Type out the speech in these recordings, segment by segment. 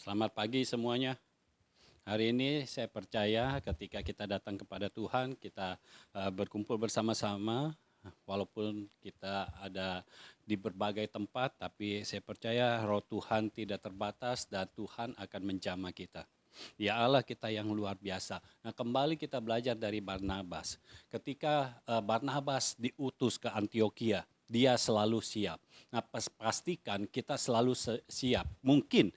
Selamat pagi semuanya. Hari ini saya percaya ketika kita datang kepada Tuhan, kita berkumpul bersama-sama, walaupun kita ada di berbagai tempat, tapi saya percaya roh Tuhan tidak terbatas dan Tuhan akan menjamah kita. Ya Allah kita yang luar biasa. Nah kembali kita belajar dari Barnabas. Ketika Barnabas diutus ke Antioquia, dia selalu siap. Nah pastikan kita selalu siap. Mungkin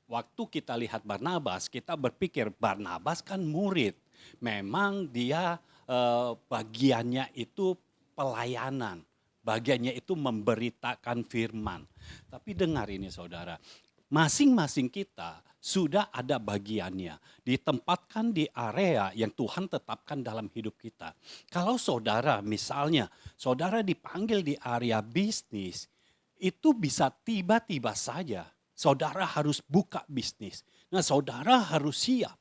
waktu kita lihat Barnabas, kita berpikir Barnabas kan murid. Memang dia bagiannya itu pelayanan. Bagiannya itu memberitakan firman. Tapi dengar ini saudara, masing-masing kita sudah ada bagiannya. Ditempatkan di area yang Tuhan tetapkan dalam hidup kita. Kalau saudara misalnya, saudara dipanggil di area bisnis, itu bisa tiba-tiba saja. Saudara harus buka bisnis. Nah saudara harus siap.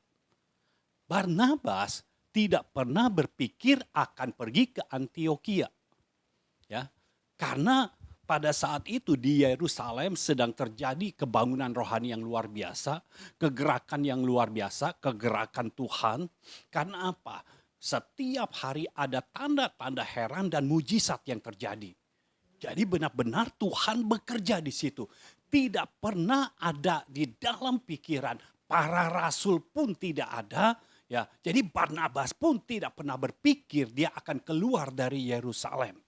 Barnabas tidak pernah berpikir akan pergi ke Antioquia. Ya, karena pada saat itu di Yerusalem sedang terjadi kebangunan rohani yang luar biasa, kegerakan yang luar biasa, kegerakan Tuhan. Karena apa? Setiap hari ada tanda-tanda heran dan mujizat yang terjadi. Jadi benar-benar Tuhan bekerja di situ. Tidak pernah ada di dalam pikiran para rasul pun tidak ada. Ya, jadi Barnabas pun tidak pernah berpikir dia akan keluar dari Yerusalem.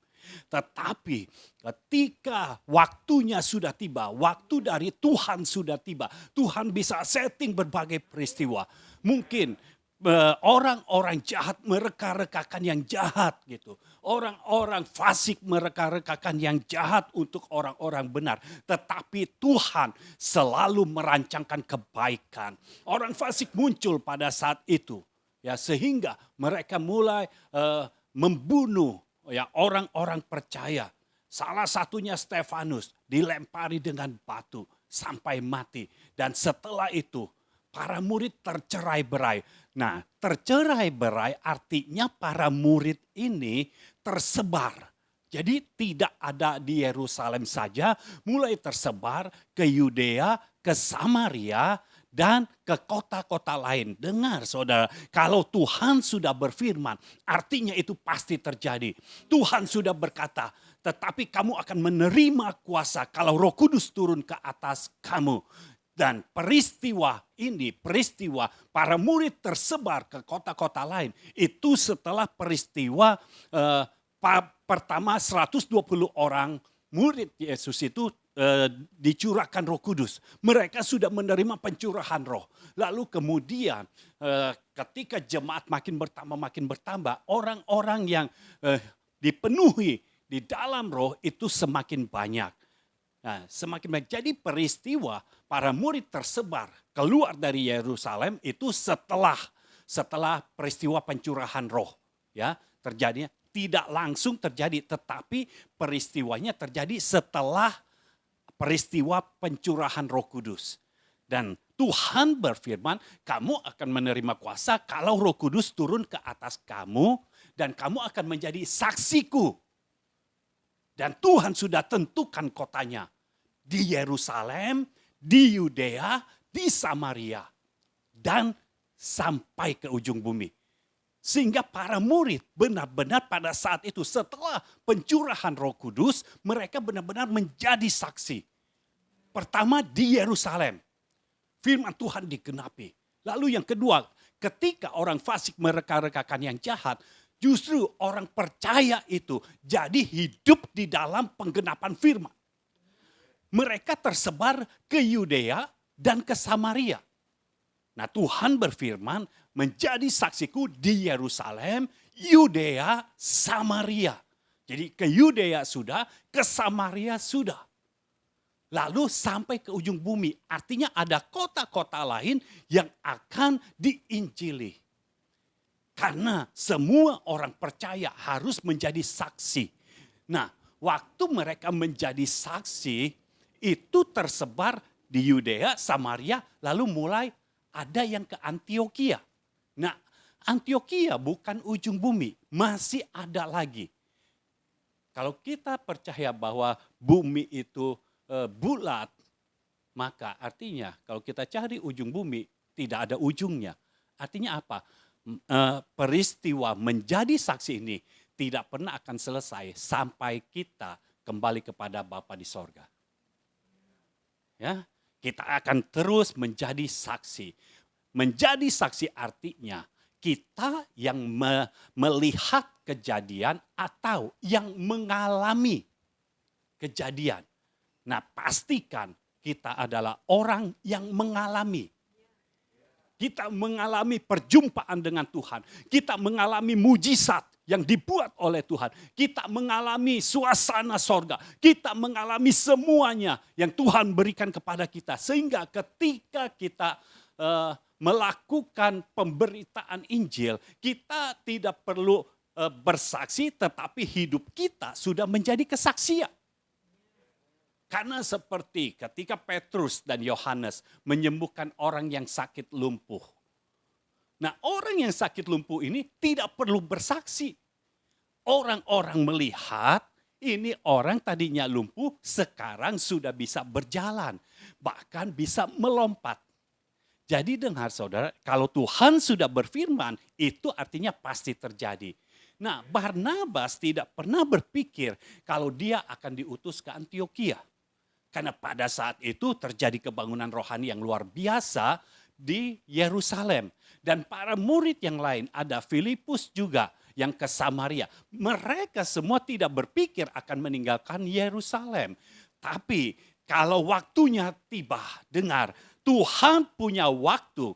Tetapi ketika waktunya sudah tiba, waktu dari Tuhan sudah tiba, Tuhan bisa setting berbagai peristiwa. Mungkin orang-orang jahat mereka-rekakan yang jahat gitu. Orang-orang fasik mereka-rekakan yang jahat untuk orang-orang benar. Tetapi Tuhan selalu merancangkan kebaikan. Orang fasik muncul pada saat itu. Ya, sehingga mereka mulai membunuh ya orang-orang percaya. Salah satunya Stefanus dilempari dengan batu sampai mati. Dan setelah itu para murid tercerai-berai. Nah, tercerai-berai artinya para murid ini tersebar. Jadi tidak ada di Yerusalem saja, mulai tersebar ke Yudea, ke Samaria, dan ke kota-kota lain. Dengar saudara, kalau Tuhan sudah berfirman, artinya itu pasti terjadi. Tuhan sudah berkata, tetapi kamu akan menerima kuasa kalau Roh Kudus turun ke atas kamu. Dan peristiwa ini, peristiwa para murid tersebar ke kota-kota lain. Itu setelah peristiwa pertama 120 orang murid Yesus itu dicurahkan Roh Kudus. Mereka sudah menerima pencurahan roh. Lalu kemudian ketika jemaat makin bertambah, orang-orang yang dipenuhi di dalam roh itu semakin banyak. Nah, semakin banyak. Jadi peristiwa para murid tersebar keluar dari Yerusalem itu setelah peristiwa pencurahan roh, ya terjadinya tidak langsung terjadi, tetapi peristiwanya terjadi setelah peristiwa pencurahan Roh Kudus. Dan Tuhan berfirman, kamu akan menerima kuasa kalau Roh Kudus turun ke atas kamu dan kamu akan menjadi saksiku. Dan Tuhan sudah tentukan kotanya di Yerusalem, di Yudea, di Samaria, dan sampai ke ujung bumi. Sehingga para murid benar-benar pada saat itu setelah pencurahan Roh Kudus, mereka benar-benar menjadi saksi. Pertama di Yerusalem, firman Tuhan digenapi. Lalu yang kedua, ketika orang fasik mereka-rekakan yang jahat, justru orang percaya itu jadi hidup di dalam penggenapan firman. Mereka tersebar ke Yudea dan ke Samaria. Nah Tuhan berfirman menjadi saksiku di Yerusalem, Yudea, Samaria. Jadi ke Yudea sudah, ke Samaria sudah. Lalu sampai ke ujung bumi. Artinya ada kota-kota lain yang akan diinjili. Karena semua orang percaya harus menjadi saksi. Nah waktu mereka menjadi saksi itu tersebar di Yudea, Samaria, lalu mulai ada yang ke Antioquia. Nah, Antioquia bukan ujung bumi, masih ada lagi. Kalau kita percaya bahwa bumi itu bulat, Maka artinya kalau kita cari ujung bumi, tidak ada ujungnya. Artinya apa? Peristiwa menjadi saksi ini tidak pernah akan selesai sampai kita kembali kepada Bapa di sorga. Ya, kita akan terus menjadi saksi. Menjadi saksi artinya kita yang melihat kejadian atau yang mengalami kejadian. Nah, pastikan kita adalah orang yang mengalami. Kita mengalami perjumpaan dengan Tuhan. Kita mengalami mujizat yang dibuat oleh Tuhan. Kita mengalami suasana sorga. Kita mengalami semuanya yang Tuhan berikan kepada kita. Sehingga ketika kita melakukan pemberitaan Injil, kita tidak perlu bersaksi, tetapi hidup kita sudah menjadi kesaksian. Karena seperti ketika Petrus dan Yohanes menyembuhkan orang yang sakit lumpuh. Nah, orang yang sakit lumpuh ini tidak perlu bersaksi. Orang-orang melihat ini orang tadinya lumpuh, sekarang sudah bisa berjalan. Bahkan bisa melompat. Jadi dengar saudara, kalau Tuhan sudah berfirman, itu artinya pasti terjadi. Nah, Barnabas tidak pernah berpikir kalau dia akan diutus ke Antiokhia. Karena pada saat itu terjadi kebangunan rohani yang luar biasa di Yerusalem. Dan para murid yang lain, ada Filipus juga yang ke Samaria. Mereka semua tidak berpikir akan meninggalkan Yerusalem. Tapi kalau waktunya tiba, dengar, Tuhan punya waktu.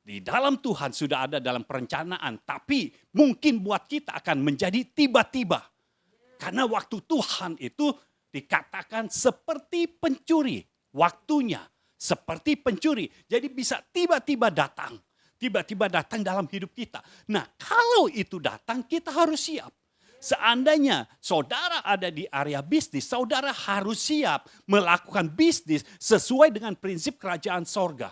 Di dalam Tuhan sudah ada dalam perencanaan. Tapi mungkin buat kita akan menjadi tiba-tiba. Karena waktu Tuhan itu dikatakan seperti pencuri. Waktunya seperti pencuri. Jadi bisa tiba-tiba datang. Tiba-tiba datang dalam hidup kita. Nah, kalau itu datang, kita harus siap. Seandainya saudara ada di area bisnis, saudara harus siap melakukan bisnis sesuai dengan prinsip kerajaan sorga.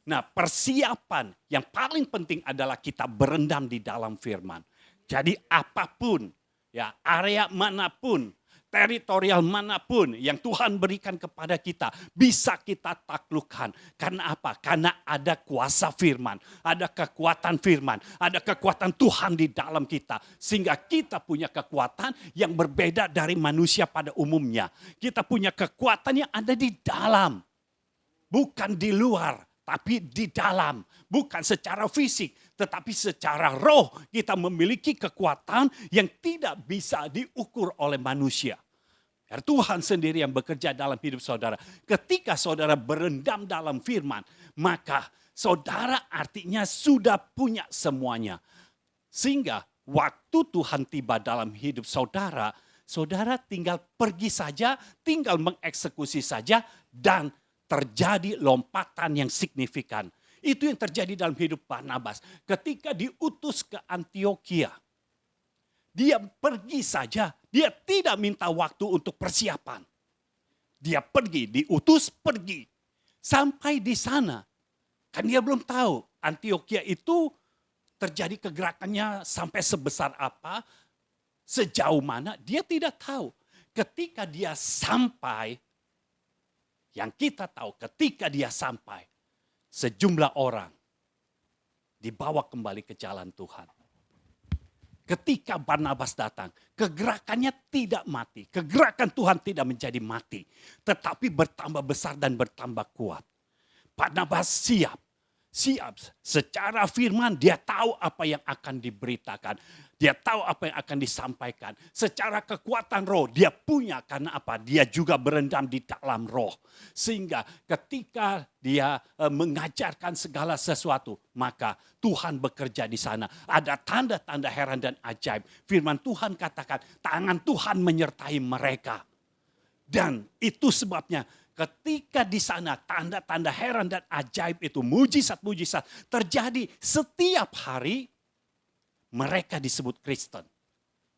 Nah, persiapan yang paling penting adalah kita berendam di dalam firman. Jadi apapun, ya area manapun, teritorial manapun yang Tuhan berikan kepada kita, bisa kita taklukkan. Karena apa? Karena ada kuasa firman, ada kekuatan firman, ada kekuatan Tuhan di dalam kita. Sehingga kita punya kekuatan yang berbeda dari manusia pada umumnya. Kita punya kekuatan yang ada di dalam, bukan di luar, tapi di dalam. Bukan secara fisik, tetapi secara roh kita memiliki kekuatan yang tidak bisa diukur oleh manusia. Karena Tuhan sendiri yang bekerja dalam hidup saudara. Ketika saudara berendam dalam firman, maka saudara artinya sudah punya semuanya. Sehingga waktu Tuhan tiba dalam hidup saudara, saudara tinggal pergi saja, tinggal mengeksekusi saja, dan terjadi lompatan yang signifikan. Itu yang terjadi dalam hidup Barnabas. Ketika diutus ke Antiokhia, dia pergi saja, dia tidak minta waktu untuk persiapan. Dia pergi, diutus pergi. Sampai di sana, kan dia belum tahu Antiokhia itu terjadi kegerakannya sampai sebesar apa, sejauh mana, dia tidak tahu. Ketika dia sampai, yang kita tahu ketika dia sampai, sejumlah orang dibawa kembali ke jalan Tuhan. Ketika Barnabas datang, kegerakannya tidak mati. Kegerakan Tuhan tidak menjadi mati. Tetapi bertambah besar dan bertambah kuat. Barnabas siap. Secara firman dia tahu apa yang akan diberitakan. Dia tahu apa yang akan disampaikan. Secara kekuatan roh dia punya, karena apa? Dia juga berendam di dalam roh. Sehingga ketika dia mengajarkan segala sesuatu, maka Tuhan bekerja di sana. Ada tanda-tanda heran dan ajaib. Firman Tuhan katakan tangan Tuhan menyertai mereka. Dan itu sebabnya ketika di sana tanda-tanda heran dan ajaib itu, mujizat-mujizat terjadi setiap hari, mereka disebut Kristen.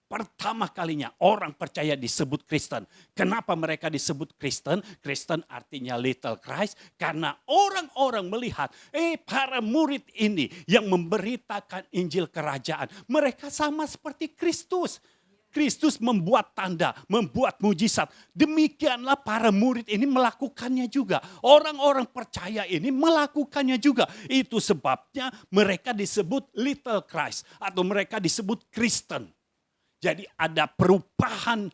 Pertama kalinya orang percaya disebut Kristen. Kenapa mereka disebut Kristen? Kristen artinya little Christ. Karena orang-orang melihat, para murid ini yang memberitakan Injil kerajaan, mereka sama seperti Kristus. Kristus membuat tanda, membuat mujizat. Demikianlah para murid ini melakukannya juga. Orang-orang percaya ini melakukannya juga. Itu sebabnya mereka disebut little Christ atau mereka disebut Kristen. Jadi ada perubahan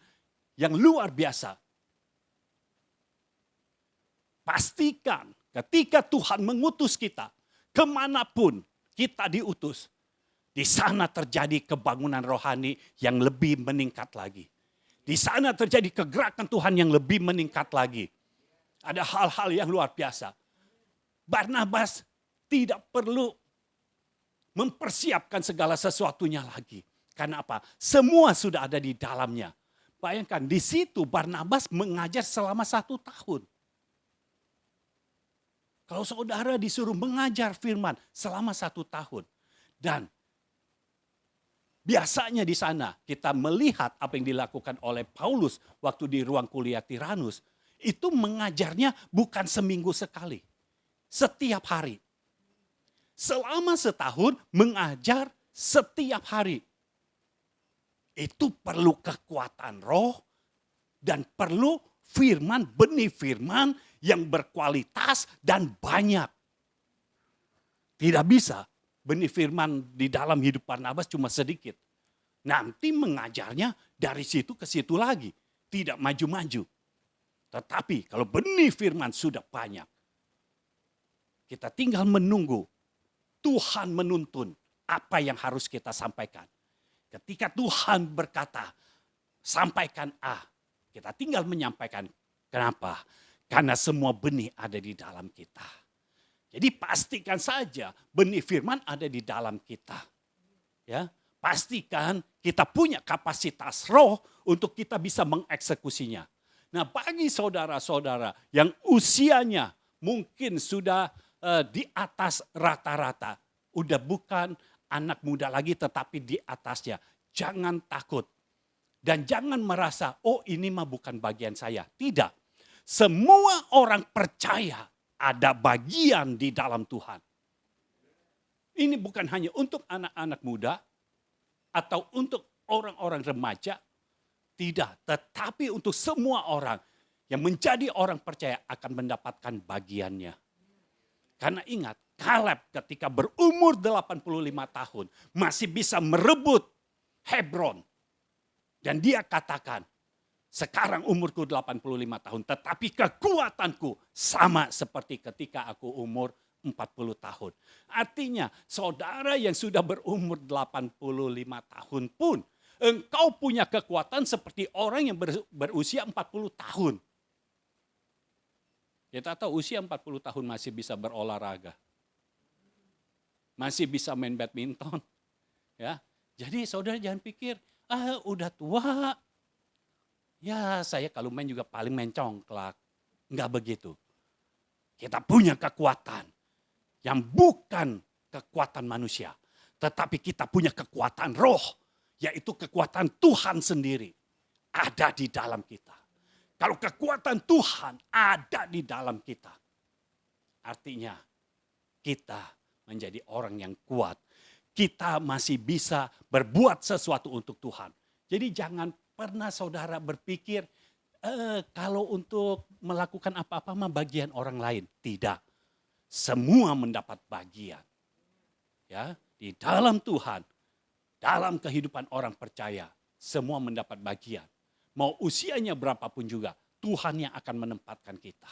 yang luar biasa. Pastikan ketika Tuhan mengutus kita, kemanapun kita diutus, di sana terjadi kebangunan rohani yang lebih meningkat lagi. Di sana terjadi kegerakan Tuhan yang lebih meningkat lagi. Ada hal-hal yang luar biasa. Barnabas tidak perlu mempersiapkan segala sesuatunya lagi. Karena apa? Semua sudah ada di dalamnya. Bayangkan di situ Barnabas mengajar selama 1 tahun. Kalau saudara disuruh mengajar firman selama 1 tahun. Dan biasanya di sana kita melihat apa yang dilakukan oleh Paulus waktu di ruang kuliah Tiranus. Itu mengajarnya bukan seminggu sekali. Setiap hari. Selama setahun mengajar setiap hari. Itu perlu kekuatan roh dan perlu firman, benih firman yang berkualitas dan banyak. Tidak bisa benih firman di dalam hidup Barnabas cuma sedikit. Nanti mengajarnya dari situ ke situ lagi. Tidak maju-maju. Tetapi kalau benih firman sudah banyak. Kita tinggal menunggu Tuhan menuntun apa yang harus kita sampaikan. Ketika Tuhan berkata, sampaikan A. Kita tinggal menyampaikan. Kenapa? Karena semua benih ada di dalam kita. Jadi pastikan saja benih firman ada di dalam kita. Ya, pastikan kita punya kapasitas roh untuk kita bisa mengeksekusinya. Nah, bagi saudara-saudara yang usianya mungkin sudah di atas rata-rata, udah bukan anak muda lagi tetapi di atasnya. Jangan takut dan jangan merasa, oh ini mah bukan bagian saya. Tidak, semua orang percaya ada bagian di dalam Tuhan. Ini bukan hanya untuk anak-anak muda atau untuk orang-orang remaja. Tidak, tetapi untuk semua orang yang menjadi orang percaya akan mendapatkan bagiannya. Karena ingat, Kaleb ketika berumur 85 tahun masih bisa merebut Hebron. Dan dia katakan, sekarang umurku 85 tahun, tetapi kekuatanku sama seperti ketika aku umur 40 tahun. Artinya, saudara yang sudah berumur 85 tahun pun, engkau punya kekuatan seperti orang yang berusia 40 tahun. Kita tahu usia 40 tahun masih bisa berolahraga. Masih bisa main badminton. Ya, jadi saudara jangan pikir, udah tua. Ya saya kalau main juga paling main congklak. Enggak begitu. Kita punya kekuatan yang bukan kekuatan manusia. Tetapi kita punya kekuatan roh. Yaitu kekuatan Tuhan sendiri. Ada di dalam kita. Kalau kekuatan Tuhan ada di dalam kita. Artinya kita menjadi orang yang kuat. Kita masih bisa berbuat sesuatu untuk Tuhan. Jadi jangan pernah saudara berpikir kalau untuk melakukan apa-apa mah bagian orang lain. Tidak. Semua mendapat bagian. Ya, di dalam Tuhan, dalam kehidupan orang percaya, semua mendapat bagian. Mau usianya berapapun juga, Tuhan yang akan menempatkan kita.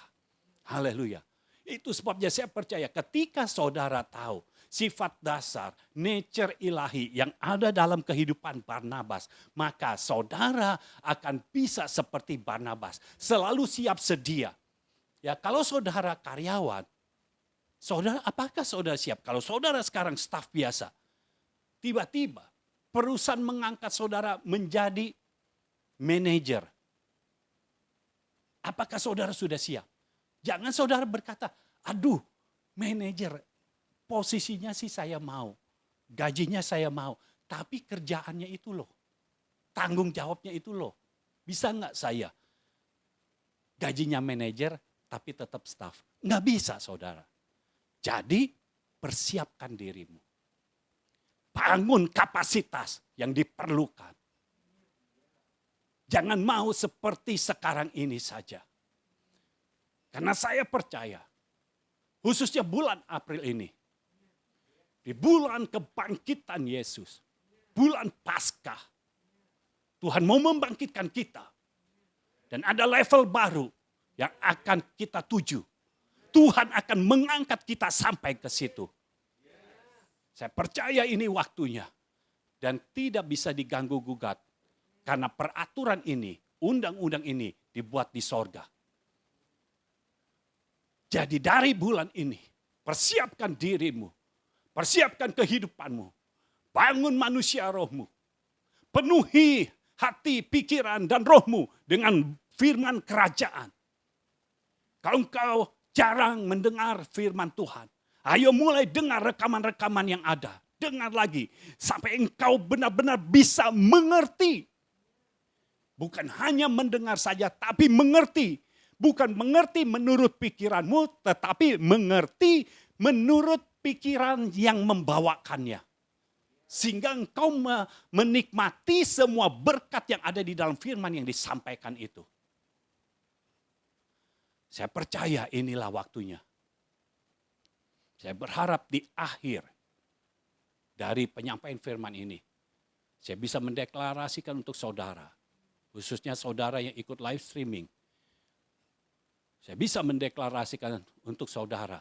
Haleluya. Itu sebabnya saya percaya ketika saudara tahu sifat dasar, nature ilahi yang ada dalam kehidupan Barnabas, maka saudara akan bisa seperti Barnabas, selalu siap sedia. Ya, kalau saudara karyawan, saudara apakah saudara siap? Kalau saudara sekarang staf biasa, tiba-tiba perusahaan mengangkat saudara menjadi manajer. Apakah saudara sudah siap? Jangan saudara berkata, aduh manajer posisinya sih saya mau. Gajinya saya mau. Tapi kerjaannya itu loh. Tanggung jawabnya itu loh. Bisa nggak saya? Gajinya manajer tapi tetap staff. Nggak bisa saudara. Jadi persiapkan dirimu. Bangun kapasitas yang diperlukan. Jangan mau seperti sekarang ini saja. Karena saya percaya, khususnya bulan April ini, di bulan kebangkitan Yesus, bulan Paskah, Tuhan mau membangkitkan kita. Dan ada level baru yang akan kita tuju. Tuhan akan mengangkat kita sampai ke situ. Saya percaya ini waktunya. Dan tidak bisa diganggu-gugat. Karena peraturan ini, undang-undang ini dibuat di sorga. Jadi dari bulan ini, persiapkan dirimu. Persiapkan kehidupanmu. Bangun manusia rohmu. Penuhi hati, pikiran, dan rohmu dengan firman kerajaan. Kalau engkau jarang mendengar firman Tuhan, ayo mulai dengar rekaman-rekaman yang ada. Dengar lagi, sampai engkau benar-benar bisa mengerti. Bukan hanya mendengar saja, tapi mengerti. Bukan mengerti menurut pikiranmu, tetapi mengerti menurut pikiran yang membawakannya. Sehingga engkau menikmati semua berkat yang ada di dalam firman yang disampaikan itu. Saya percaya inilah waktunya. Saya berharap di akhir dari penyampaian firman ini, saya bisa mendeklarasikan untuk saudara, khususnya saudara yang ikut live streaming. Saya bisa mendeklarasikan untuk saudara,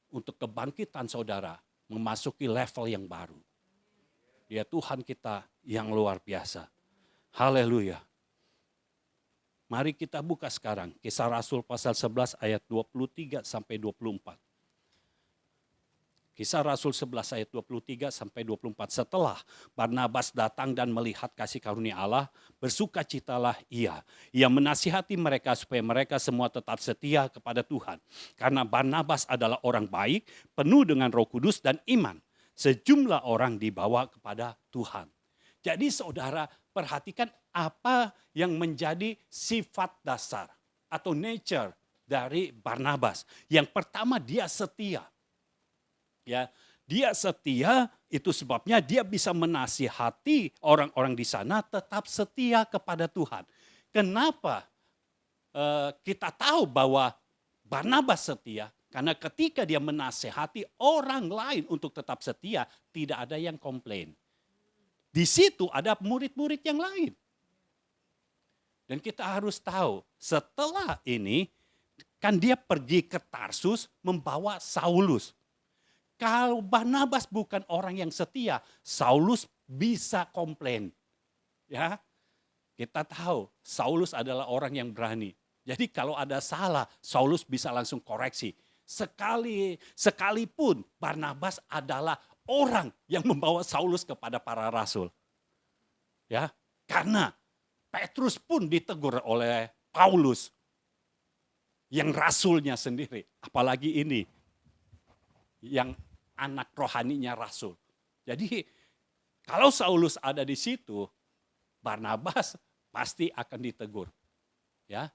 untuk kebangkitan saudara, memasuki level yang baru. Dia Tuhan kita yang luar biasa. Haleluya. Mari kita buka sekarang Kisah Rasul pasal 11 ayat 23 sampai 24. Kisah Rasul 11 ayat 23 sampai 24. Setelah Barnabas datang dan melihat kasih karunia Allah, bersukacitalah ia. Ia menasihati mereka supaya mereka semua tetap setia kepada Tuhan. Karena Barnabas adalah orang baik, penuh dengan Roh Kudus dan iman. Sejumlah orang dibawa kepada Tuhan. Jadi saudara, perhatikan apa yang menjadi sifat dasar atau nature dari Barnabas. Yang pertama, dia setia. Ya, dia setia, itu sebabnya dia bisa menasihati orang-orang di sana tetap setia kepada Tuhan. Kenapa kita tahu bahwa Barnabas setia? Karena ketika dia menasihati orang lain untuk tetap setia, tidak ada yang komplain. Di situ ada murid-murid yang lain. Dan kita harus tahu, setelah ini kan dia pergi ke Tarsus membawa Saulus. Kalau Barnabas bukan orang yang setia, Saulus bisa komplain. Ya, kita tahu Saulus adalah orang yang berani. Jadi kalau ada salah, Saulus bisa langsung koreksi. Sekalipun Barnabas adalah orang yang membawa Saulus kepada para rasul. Ya, karena Petrus pun ditegur oleh Paulus yang rasulnya sendiri, apalagi ini yang anak rohaninya rasul. Jadi kalau Saulus ada di situ, Barnabas pasti akan ditegur. Ya.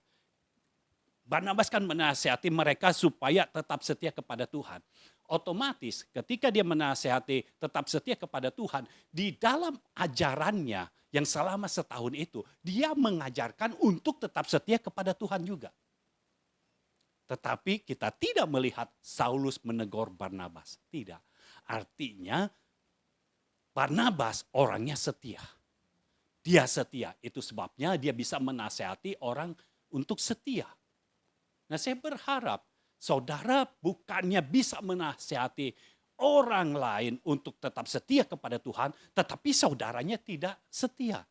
Barnabas kan menasihati mereka supaya tetap setia kepada Tuhan. Otomatis ketika dia menasihati tetap setia kepada Tuhan, di dalam ajarannya yang selama setahun itu, dia mengajarkan untuk tetap setia kepada Tuhan juga. Tetapi kita tidak melihat Saulus menegur Barnabas. Tidak. Artinya Barnabas orangnya setia. Dia setia. Itu sebabnya dia bisa menasihati orang untuk setia. Nah, saya berharap saudara bukannya bisa menasihati orang lain untuk tetap setia kepada Tuhan, tetapi saudaranya tidak setia.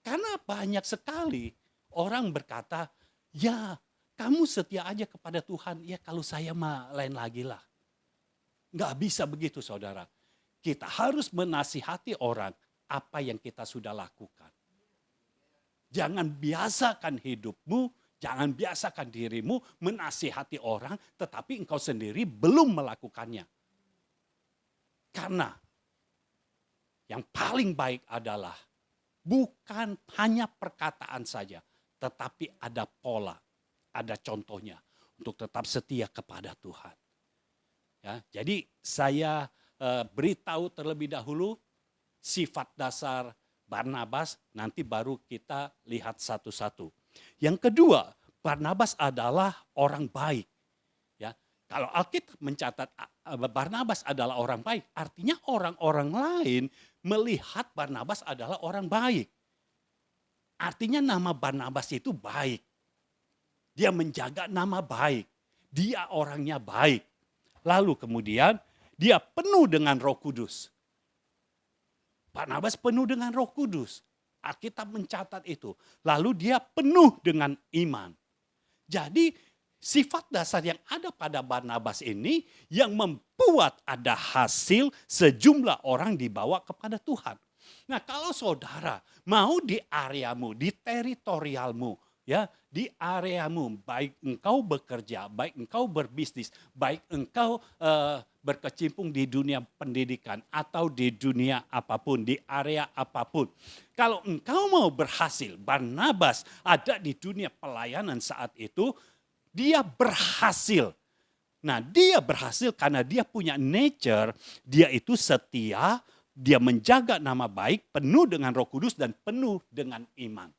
Karena banyak sekali orang berkata, ya kamu setia aja kepada Tuhan, ya kalau saya mah lain lagi lah. Nggak bisa begitu saudara. Kita harus menasihati orang apa yang kita sudah lakukan. Jangan biasakan hidupmu, jangan biasakan dirimu menasihati orang, tetapi engkau sendiri belum melakukannya. Karena yang paling baik adalah bukan hanya perkataan saja, tetapi ada pola, ada contohnya untuk tetap setia kepada Tuhan. Ya, jadi saya beritahu terlebih dahulu sifat dasar Barnabas nanti baru kita lihat satu-satu. Yang kedua, Barnabas adalah orang baik. Ya, kalau Alkitab mencatat Barnabas adalah orang baik, artinya orang-orang lain melihat Barnabas adalah orang baik. Artinya nama Barnabas itu baik. Dia menjaga nama baik. Dia orangnya baik. Lalu kemudian dia penuh dengan Roh Kudus. Barnabas penuh dengan Roh Kudus. Alkitab mencatat itu. Lalu dia penuh dengan iman. Jadi sifat dasar yang ada pada Barnabas ini yang membuat ada hasil sejumlah orang dibawa kepada Tuhan. Nah, kalau saudara mau di areamu, di teritorialmu, ya, di areamu, baik engkau bekerja, baik engkau berbisnis, baik engkau berkecimpung di dunia pendidikan atau di dunia apapun, di area apapun. Kalau engkau mau berhasil, Barnabas ada di dunia pelayanan saat itu, dia berhasil. Nah, dia berhasil karena dia punya nature, dia itu setia, dia menjaga nama baik, penuh dengan Roh Kudus dan penuh dengan iman.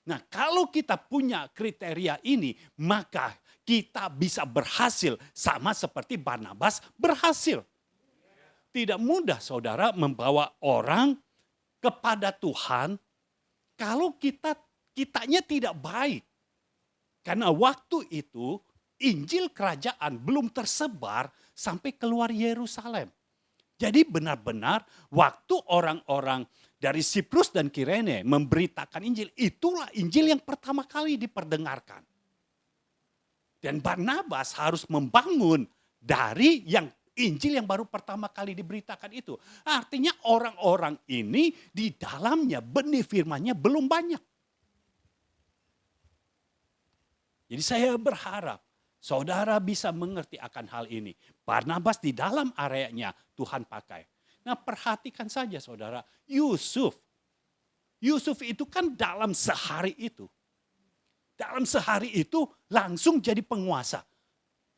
Nah, kalau kita punya kriteria ini, maka kita bisa berhasil sama seperti Barnabas berhasil. Tidak mudah saudara membawa orang kepada Tuhan kalau kitanya tidak baik. Karena waktu itu Injil kerajaan belum tersebar sampai keluar Yerusalem. Jadi benar-benar waktu orang-orang dari Siprus dan Kirene memberitakan Injil, itulah Injil yang pertama kali diperdengarkan. Dan Barnabas harus membangun dari yang Injil yang baru pertama kali diberitakan itu. Artinya orang-orang ini di dalamnya benih firman-Nya belum banyak. Jadi saya berharap saudara bisa mengerti akan hal ini. Barnabas di dalam areanya Tuhan pakai. Nah, perhatikan saja saudara, Yusuf. Yusuf itu kan dalam sehari itu. Dalam sehari itu langsung jadi penguasa.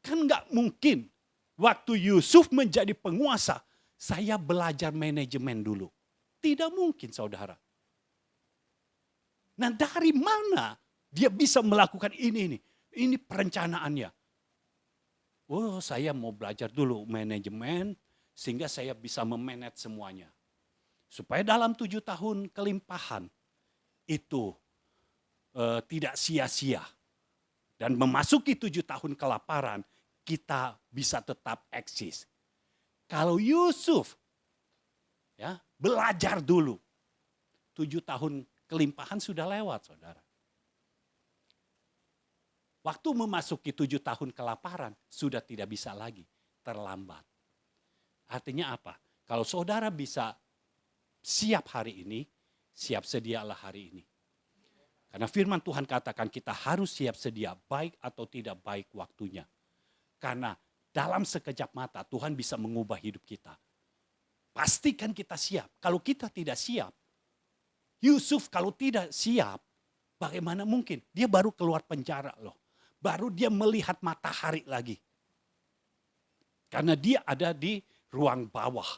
Kan nggak mungkin waktu Yusuf menjadi penguasa, saya belajar manajemen dulu. Tidak mungkin saudara. Nah, dari mana dia bisa melakukan ini? Ini perencanaannya. Oh, saya mau belajar dulu manajemen sehingga saya bisa memanage semuanya. Supaya dalam 7 tahun kelimpahan itu tidak sia-sia. Dan memasuki 7 tahun kelaparan kita bisa tetap eksis. Kalau Yusuf ya belajar dulu. 7 tahun kelimpahan sudah lewat saudara. Waktu memasuki 7 tahun kelaparan, sudah tidak bisa lagi, terlambat. Artinya apa? Kalau saudara bisa siap hari ini, siap sedialah hari ini. Karena firman Tuhan katakan kita harus siap sedia, baik atau tidak baik waktunya. Karena dalam sekejap mata Tuhan bisa mengubah hidup kita. Pastikan kita siap. Kalau kita tidak siap, Yusuf kalau tidak siap, bagaimana mungkin? Dia baru keluar penjara loh. Baru dia melihat matahari lagi. Karena dia ada di ruang bawah.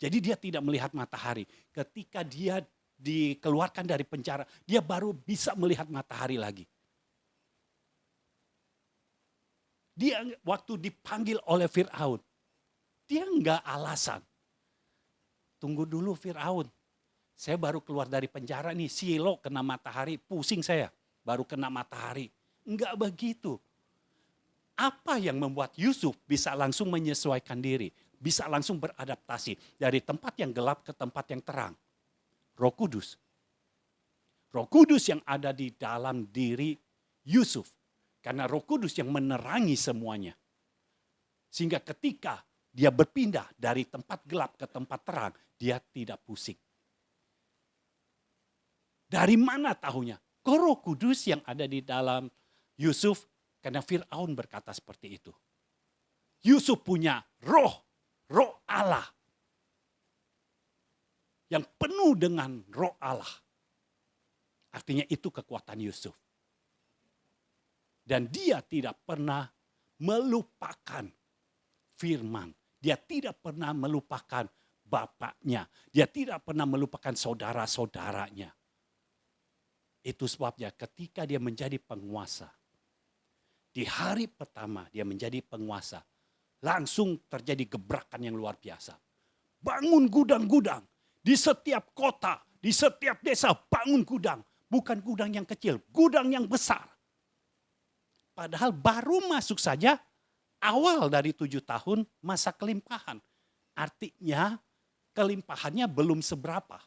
Jadi dia tidak melihat matahari. Ketika dia dikeluarkan dari penjara, dia baru bisa melihat matahari lagi. Dia waktu dipanggil oleh Fir'aun, dia enggak alasan. Tunggu dulu Fir'aun, saya baru keluar dari penjara nih, silo kena matahari, pusing saya, baru kena matahari. Enggak begitu. Apa yang membuat Yusuf bisa langsung menyesuaikan diri, bisa langsung beradaptasi dari tempat yang gelap ke tempat yang terang? Roh Kudus. Roh Kudus yang ada di dalam diri Yusuf. Karena Roh Kudus yang menerangi semuanya. Sehingga ketika dia berpindah dari tempat gelap ke tempat terang, dia tidak pusing. Dari mana tahunya? Roh Kudus yang ada di dalam Yusuf, karena Fir'aun berkata seperti itu. Yusuf punya roh Allah. Yang penuh dengan roh Allah. Artinya itu kekuatan Yusuf. Dan dia tidak pernah melupakan firman. Dia tidak pernah melupakan bapaknya. Dia tidak pernah melupakan saudara-saudaranya. Itu sebabnya ketika dia menjadi penguasa, di hari pertama dia menjadi penguasa, langsung terjadi gebrakan yang luar biasa. Bangun gudang-gudang di setiap kota, di setiap desa, bangun gudang. Bukan gudang yang kecil, gudang yang besar. Padahal baru masuk saja awal dari 7 tahun masa kelimpahan. Artinya kelimpahannya belum seberapa.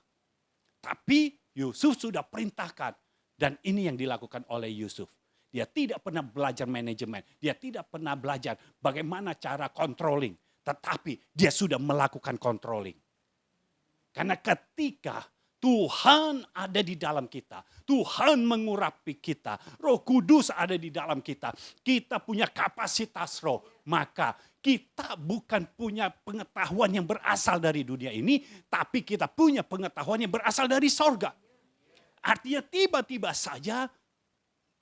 Tapi Yusuf sudah perintahkan. Dan ini yang dilakukan oleh Yusuf. Dia tidak pernah belajar manajemen. Dia tidak pernah belajar bagaimana cara controlling. Tetapi dia sudah melakukan controlling. Karena ketika Tuhan ada di dalam kita. Tuhan mengurapi kita. Roh Kudus ada di dalam kita. Kita punya kapasitas roh. Maka kita bukan punya pengetahuan yang berasal dari dunia ini. Tapi kita punya pengetahuan yang berasal dari sorga. Artinya tiba-tiba saja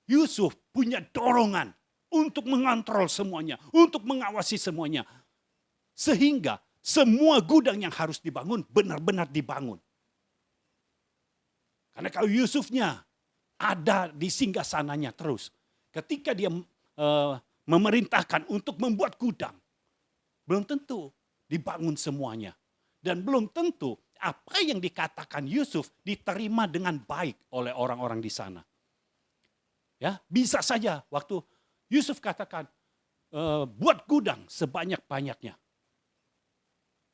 Yusuf punya dorongan untuk mengontrol semuanya. Untuk mengawasi semuanya. Sehingga semua gudang yang harus dibangun benar-benar dibangun. Karena kalau Yusufnya ada di singgasananya terus. Ketika dia memerintahkan untuk membuat gudang. Belum tentu dibangun semuanya. Dan belum tentu apa yang dikatakan Yusuf diterima dengan baik oleh orang-orang di sana. Ya, bisa saja waktu Yusuf katakan buat gudang sebanyak-banyaknya.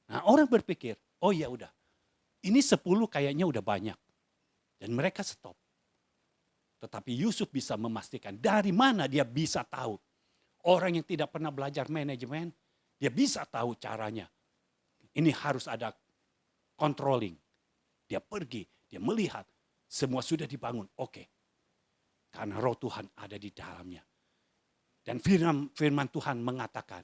Nah, orang berpikir, oh ya udah. Ini 10 kayaknya udah banyak. Dan mereka stop. Tetapi Yusuf bisa memastikan dari mana dia bisa tahu. Orang yang tidak pernah belajar manajemen, dia bisa tahu caranya. Ini harus ada controlling. Dia pergi, dia melihat. Semua sudah dibangun, oke. Karena roh Tuhan ada di dalamnya. Dan firman Tuhan mengatakan,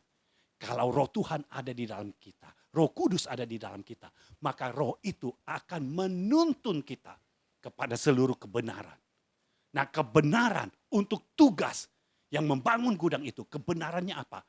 kalau roh Tuhan ada di dalam kita, roh kudus ada di dalam kita, maka roh itu akan menuntun kita kepada seluruh kebenaran. Nah, kebenaran untuk tugas yang membangun gudang itu, kebenarannya apa?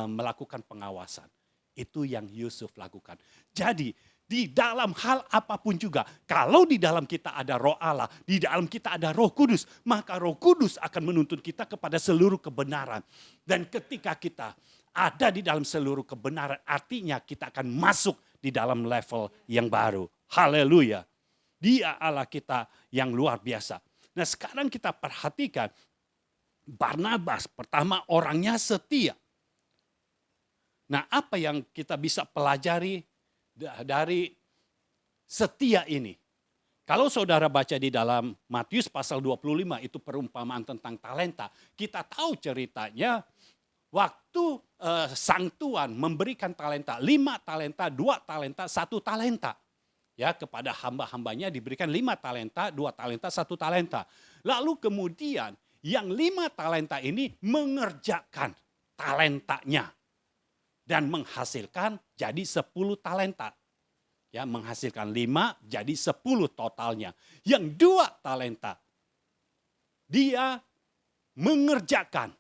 Melakukan pengawasan. Itu yang Yusuf lakukan. Jadi di dalam hal apapun juga, kalau di dalam kita ada roh Allah, di dalam kita ada roh kudus, maka roh kudus akan menuntun kita kepada seluruh kebenaran. Dan ketika kita ada di dalam seluruh kebenaran, artinya kita akan masuk di dalam level yang baru. Haleluya. Dia Allah kita yang luar biasa. Nah, sekarang kita perhatikan Barnabas, pertama orangnya setia. Nah, apa yang kita bisa pelajari dari setia ini? Kalau saudara baca di dalam Matius pasal 25, itu perumpamaan tentang talenta. Kita tahu ceritanya waktu sang tuan memberikan talenta, 5 talenta, 2 talenta, 1 talenta. Ya, kepada hamba-hambanya diberikan 5 talenta, 2 talenta, 1 talenta. Lalu kemudian yang 5 talenta ini mengerjakan talentanya. Dan menghasilkan jadi 10 talenta. Ya, menghasilkan 5 jadi 10 totalnya. Yang 2 talenta dia mengerjakan.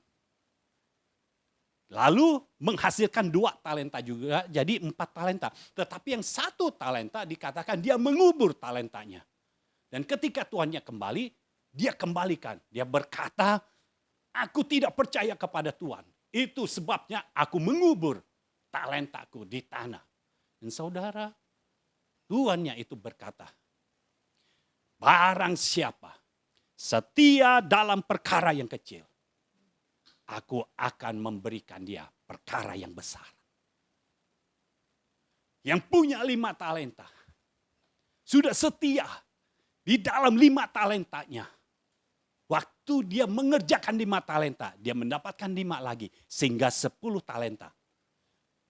Lalu menghasilkan 2 talenta juga jadi 4 talenta. Tetapi yang 1 talenta dikatakan dia mengubur talentanya. Dan ketika tuannya kembali, dia kembalikan. Dia berkata, aku tidak percaya kepada Tuhan. Itu sebabnya aku mengubur talentaku di tanah. Dan saudara, tuannya itu berkata, barang siapa setia dalam perkara yang kecil, aku akan memberikan dia perkara yang besar. Yang punya 5 talenta, sudah setia di dalam 5 talentanya. Waktu dia mengerjakan 5 talenta, dia mendapatkan 5 lagi, sehingga 10 talenta.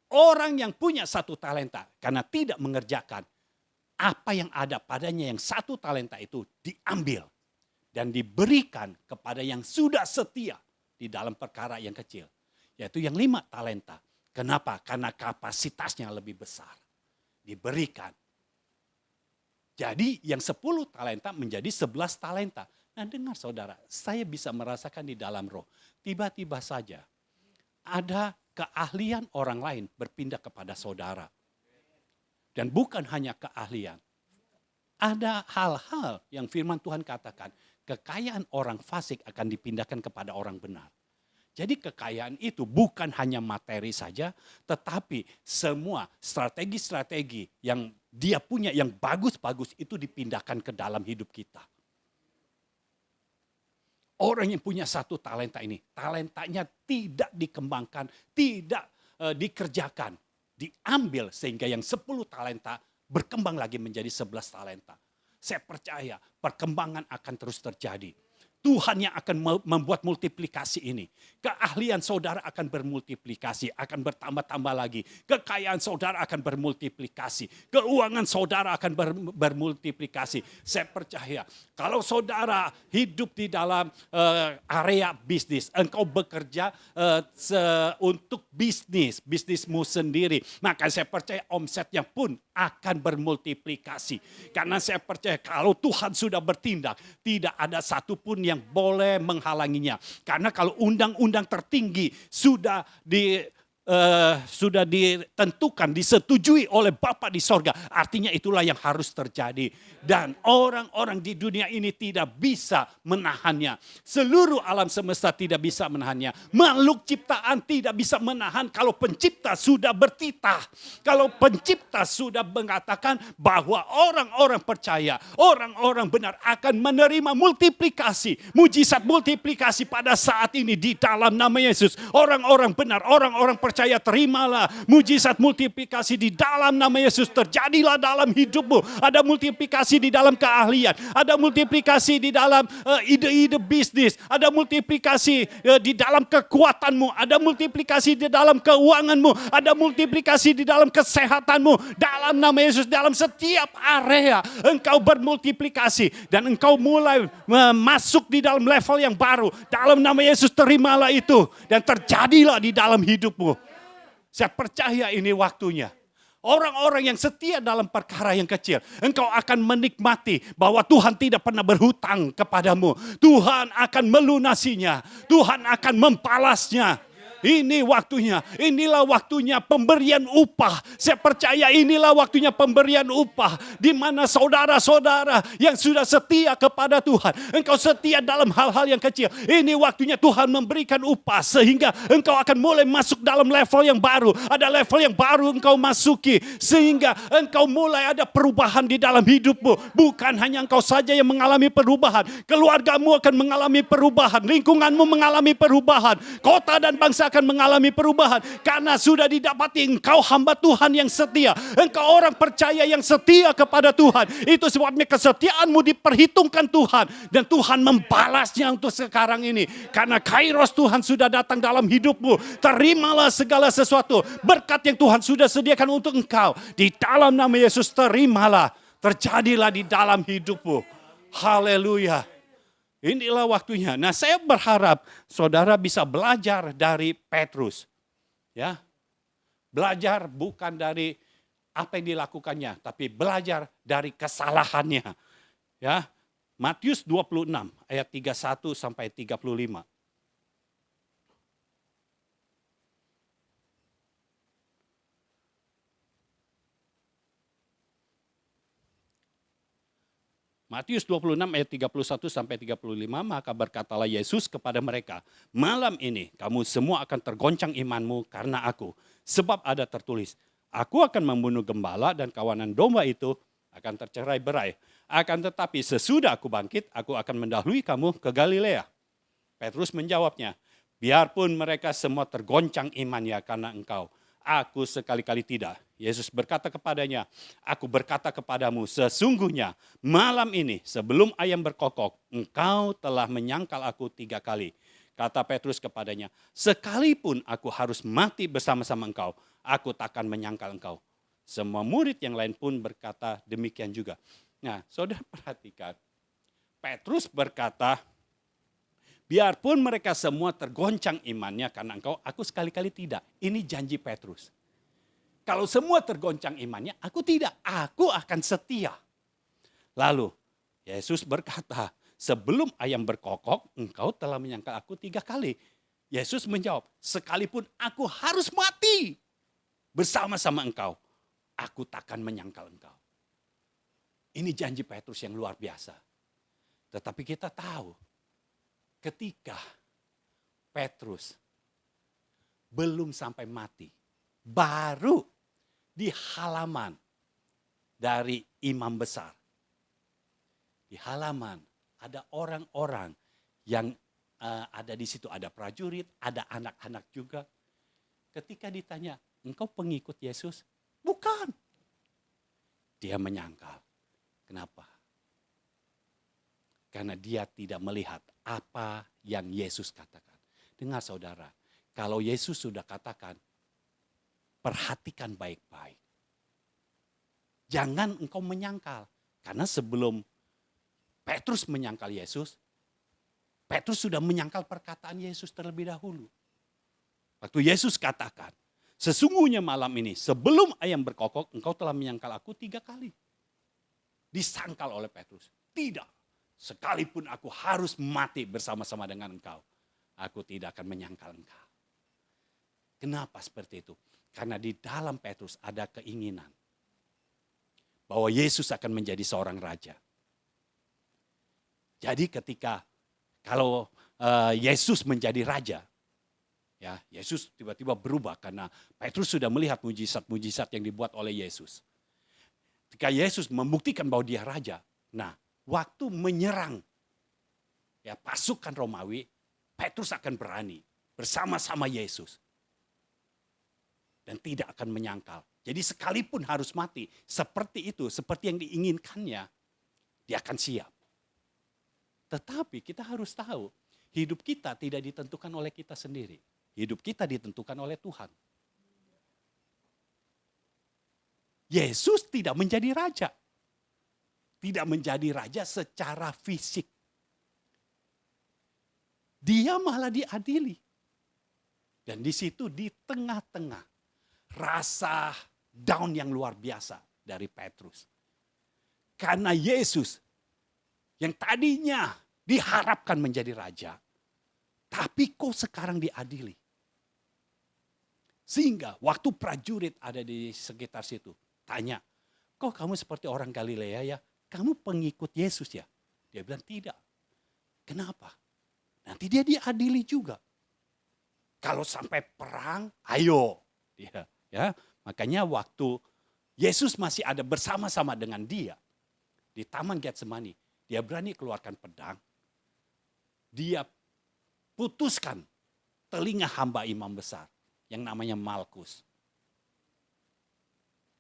Orang yang punya 1 talenta karena tidak mengerjakan apa yang ada padanya, yang 1 talenta itu diambil dan diberikan kepada yang sudah setia di dalam perkara yang kecil, yaitu yang 5 talenta. Kenapa? Karena kapasitasnya lebih besar. Diberikan. Jadi yang 10 talenta menjadi 11 talenta. Nah, dengar saudara, saya bisa merasakan di dalam roh. Tiba-tiba saja ada keahlian orang lain berpindah kepada saudara. Dan bukan hanya keahlian. Ada hal-hal yang firman Tuhan katakan, kekayaan orang fasik akan dipindahkan kepada orang benar. Jadi kekayaan itu bukan hanya materi saja, tetapi semua strategi-strategi yang dia punya yang bagus-bagus itu dipindahkan ke dalam hidup kita. Orang yang punya satu talenta ini, talentanya tidak dikembangkan, tidak dikerjakan, diambil sehingga yang 10 talenta berkembang lagi menjadi 11 talenta. Saya percaya perkembangan akan terus terjadi. Tuhan yang akan membuat multiplikasi ini. Keahlian saudara akan bermultiplikasi, akan bertambah-tambah lagi. Kekayaan saudara akan bermultiplikasi. Keuangan saudara akan bermultiplikasi. Saya percaya kalau saudara hidup di dalam area bisnis, engkau bekerja untuk bisnismu sendiri. Maka saya percaya omsetnya pun akan bermultiplikasi. Karena saya percaya kalau Tuhan sudah bertindak, tidak ada satupun yang boleh menghalanginya. Karena kalau undang-undang tertinggi sudah ditentukan, disetujui oleh Bapa di sorga, artinya itulah yang harus terjadi. Dan orang-orang di dunia ini tidak bisa menahannya. Seluruh alam semesta tidak bisa menahannya. Makhluk ciptaan tidak bisa menahan kalau pencipta sudah bertitah. Kalau pencipta sudah mengatakan bahwa orang-orang percaya, orang-orang benar akan menerima multiplikasi, mujizat multiplikasi pada saat ini di dalam nama Yesus. Orang-orang benar, orang-orang percaya, terimalah mujizat multiplikasi di dalam nama Yesus. Terjadilah dalam hidupmu. Ada multiplikasi di dalam keahlian, ada multiplikasi di dalam ide-ide bisnis, ada multiplikasi di dalam kekuatanmu, ada multiplikasi di dalam keuanganmu, ada multiplikasi di dalam kesehatanmu. Dalam nama Yesus, dalam setiap area engkau bermultiplikasi dan engkau mulai masuk di dalam level yang baru. Dalam nama Yesus terimalah itu dan terjadilah di dalam hidupmu. Saya percaya ini waktunya. Orang-orang yang setia dalam perkara yang kecil, engkau akan menikmati bahwa Tuhan tidak pernah berhutang kepadamu. Tuhan akan melunasinya, Tuhan akan membalasnya. Ini waktunya, inilah waktunya pemberian upah. Saya percaya inilah waktunya pemberian upah. Di mana saudara-saudara yang sudah setia kepada Tuhan. Engkau setia dalam hal-hal yang kecil. Ini waktunya Tuhan memberikan upah. Sehingga engkau akan mulai masuk dalam level yang baru. Ada level yang baru engkau masuki. Sehingga engkau mulai ada perubahan di dalam hidupmu. Bukan hanya engkau saja yang mengalami perubahan. Keluargamu akan mengalami perubahan. Lingkunganmu mengalami perubahan. Kota dan bangsa akan mengalami perubahan karena sudah didapati engkau hamba Tuhan yang setia, engkau orang percaya yang setia kepada Tuhan. Itu sebabnya kesetiaanmu diperhitungkan Tuhan dan Tuhan membalasnya untuk sekarang ini. Karena kairos Tuhan sudah datang dalam hidupmu. Terimalah segala sesuatu berkat yang Tuhan sudah sediakan untuk engkau. Di dalam nama Yesus terimalah, terjadilah di dalam hidupmu. Haleluya. Inilah waktunya. Nah, saya berharap saudara bisa belajar dari Petrus. Ya. Belajar bukan dari apa yang dilakukannya, tapi belajar dari kesalahannya. Ya. Matius 26 ayat 31 sampai 35. Matius 26 ayat 31 sampai 35, maka berkatalah Yesus kepada mereka, malam ini kamu semua akan tergoncang imanmu karena aku. Sebab ada tertulis, aku akan membunuh gembala dan kawanan domba itu akan tercerai-berai. Akan tetapi sesudah aku bangkit, aku akan mendahului kamu ke Galilea. Petrus menjawabnya, biarpun mereka semua tergoncang imannya karena engkau, aku sekali-kali tidak. Yesus berkata kepadanya, aku berkata kepadamu sesungguhnya malam ini sebelum ayam berkokok, engkau telah menyangkal aku 3 kali. Kata Petrus kepadanya, sekalipun aku harus mati bersama-sama engkau, aku takkan menyangkal engkau. Semua murid yang lain pun berkata demikian juga. Nah, saudara perhatikan, Petrus berkata, biarpun mereka semua tergoncang imannya karena engkau, aku sekali-kali tidak. Ini janji Petrus. Kalau semua tergoncang imannya, aku tidak. Aku akan setia. Lalu Yesus berkata, sebelum ayam berkokok, engkau telah menyangkal aku 3 kali. Yesus menjawab, sekalipun aku harus mati bersama-sama engkau, aku takkan menyangkal engkau. Ini janji Petrus yang luar biasa. Tetapi kita tahu ketika Petrus belum sampai mati, baru di halaman dari imam besar. Di halaman ada orang-orang yang ada di situ, ada prajurit, ada anak-anak juga. Ketika ditanya, engkau pengikut Yesus? Bukan. Dia menyangkal. Kenapa? Karena dia tidak melihat apa yang Yesus katakan. Dengar saudara, kalau Yesus sudah katakan, perhatikan baik-baik. Jangan engkau menyangkal. Karena sebelum Petrus menyangkal Yesus, Petrus sudah menyangkal perkataan Yesus terlebih dahulu. Waktu Yesus katakan, sesungguhnya malam ini sebelum ayam berkokok, engkau telah menyangkal aku 3 kali. Disangkal oleh Petrus. Tidak, sekalipun aku harus mati bersama-sama dengan engkau, aku tidak akan menyangkal engkau. Kenapa seperti itu? Karena di dalam Petrus ada keinginan bahwa Yesus akan menjadi seorang raja. Jadi ketika kalau Yesus menjadi raja, ya Yesus tiba-tiba berubah karena Petrus sudah melihat mujizat-mujizat yang dibuat oleh Yesus. Ketika Yesus membuktikan bahwa dia raja, nah waktu menyerang ya pasukan Romawi, Petrus akan berani bersama-sama Yesus. Dan tidak akan menyangkal. Jadi sekalipun harus mati, seperti itu, seperti yang diinginkannya, dia akan siap. Tetapi kita harus tahu, hidup kita tidak ditentukan oleh kita sendiri. Hidup kita ditentukan oleh Tuhan. Yesus tidak menjadi raja. Tidak menjadi raja secara fisik. Dia malah diadili. Dan di situ di tengah-tengah rasa down yang luar biasa dari Petrus. Karena Yesus yang tadinya diharapkan menjadi raja, tapi kok sekarang diadili. Sehingga waktu prajurit ada di sekitar situ, tanya, kok kamu seperti orang Galilea ya? Kamu pengikut Yesus ya? Dia bilang tidak. Kenapa? Nanti dia diadili juga. Kalau sampai perang, ayo. Ya, makanya waktu Yesus masih ada bersama-sama dengan dia di Taman Getsemani, dia berani keluarkan pedang. Dia putuskan telinga hamba imam besar yang namanya Malkus.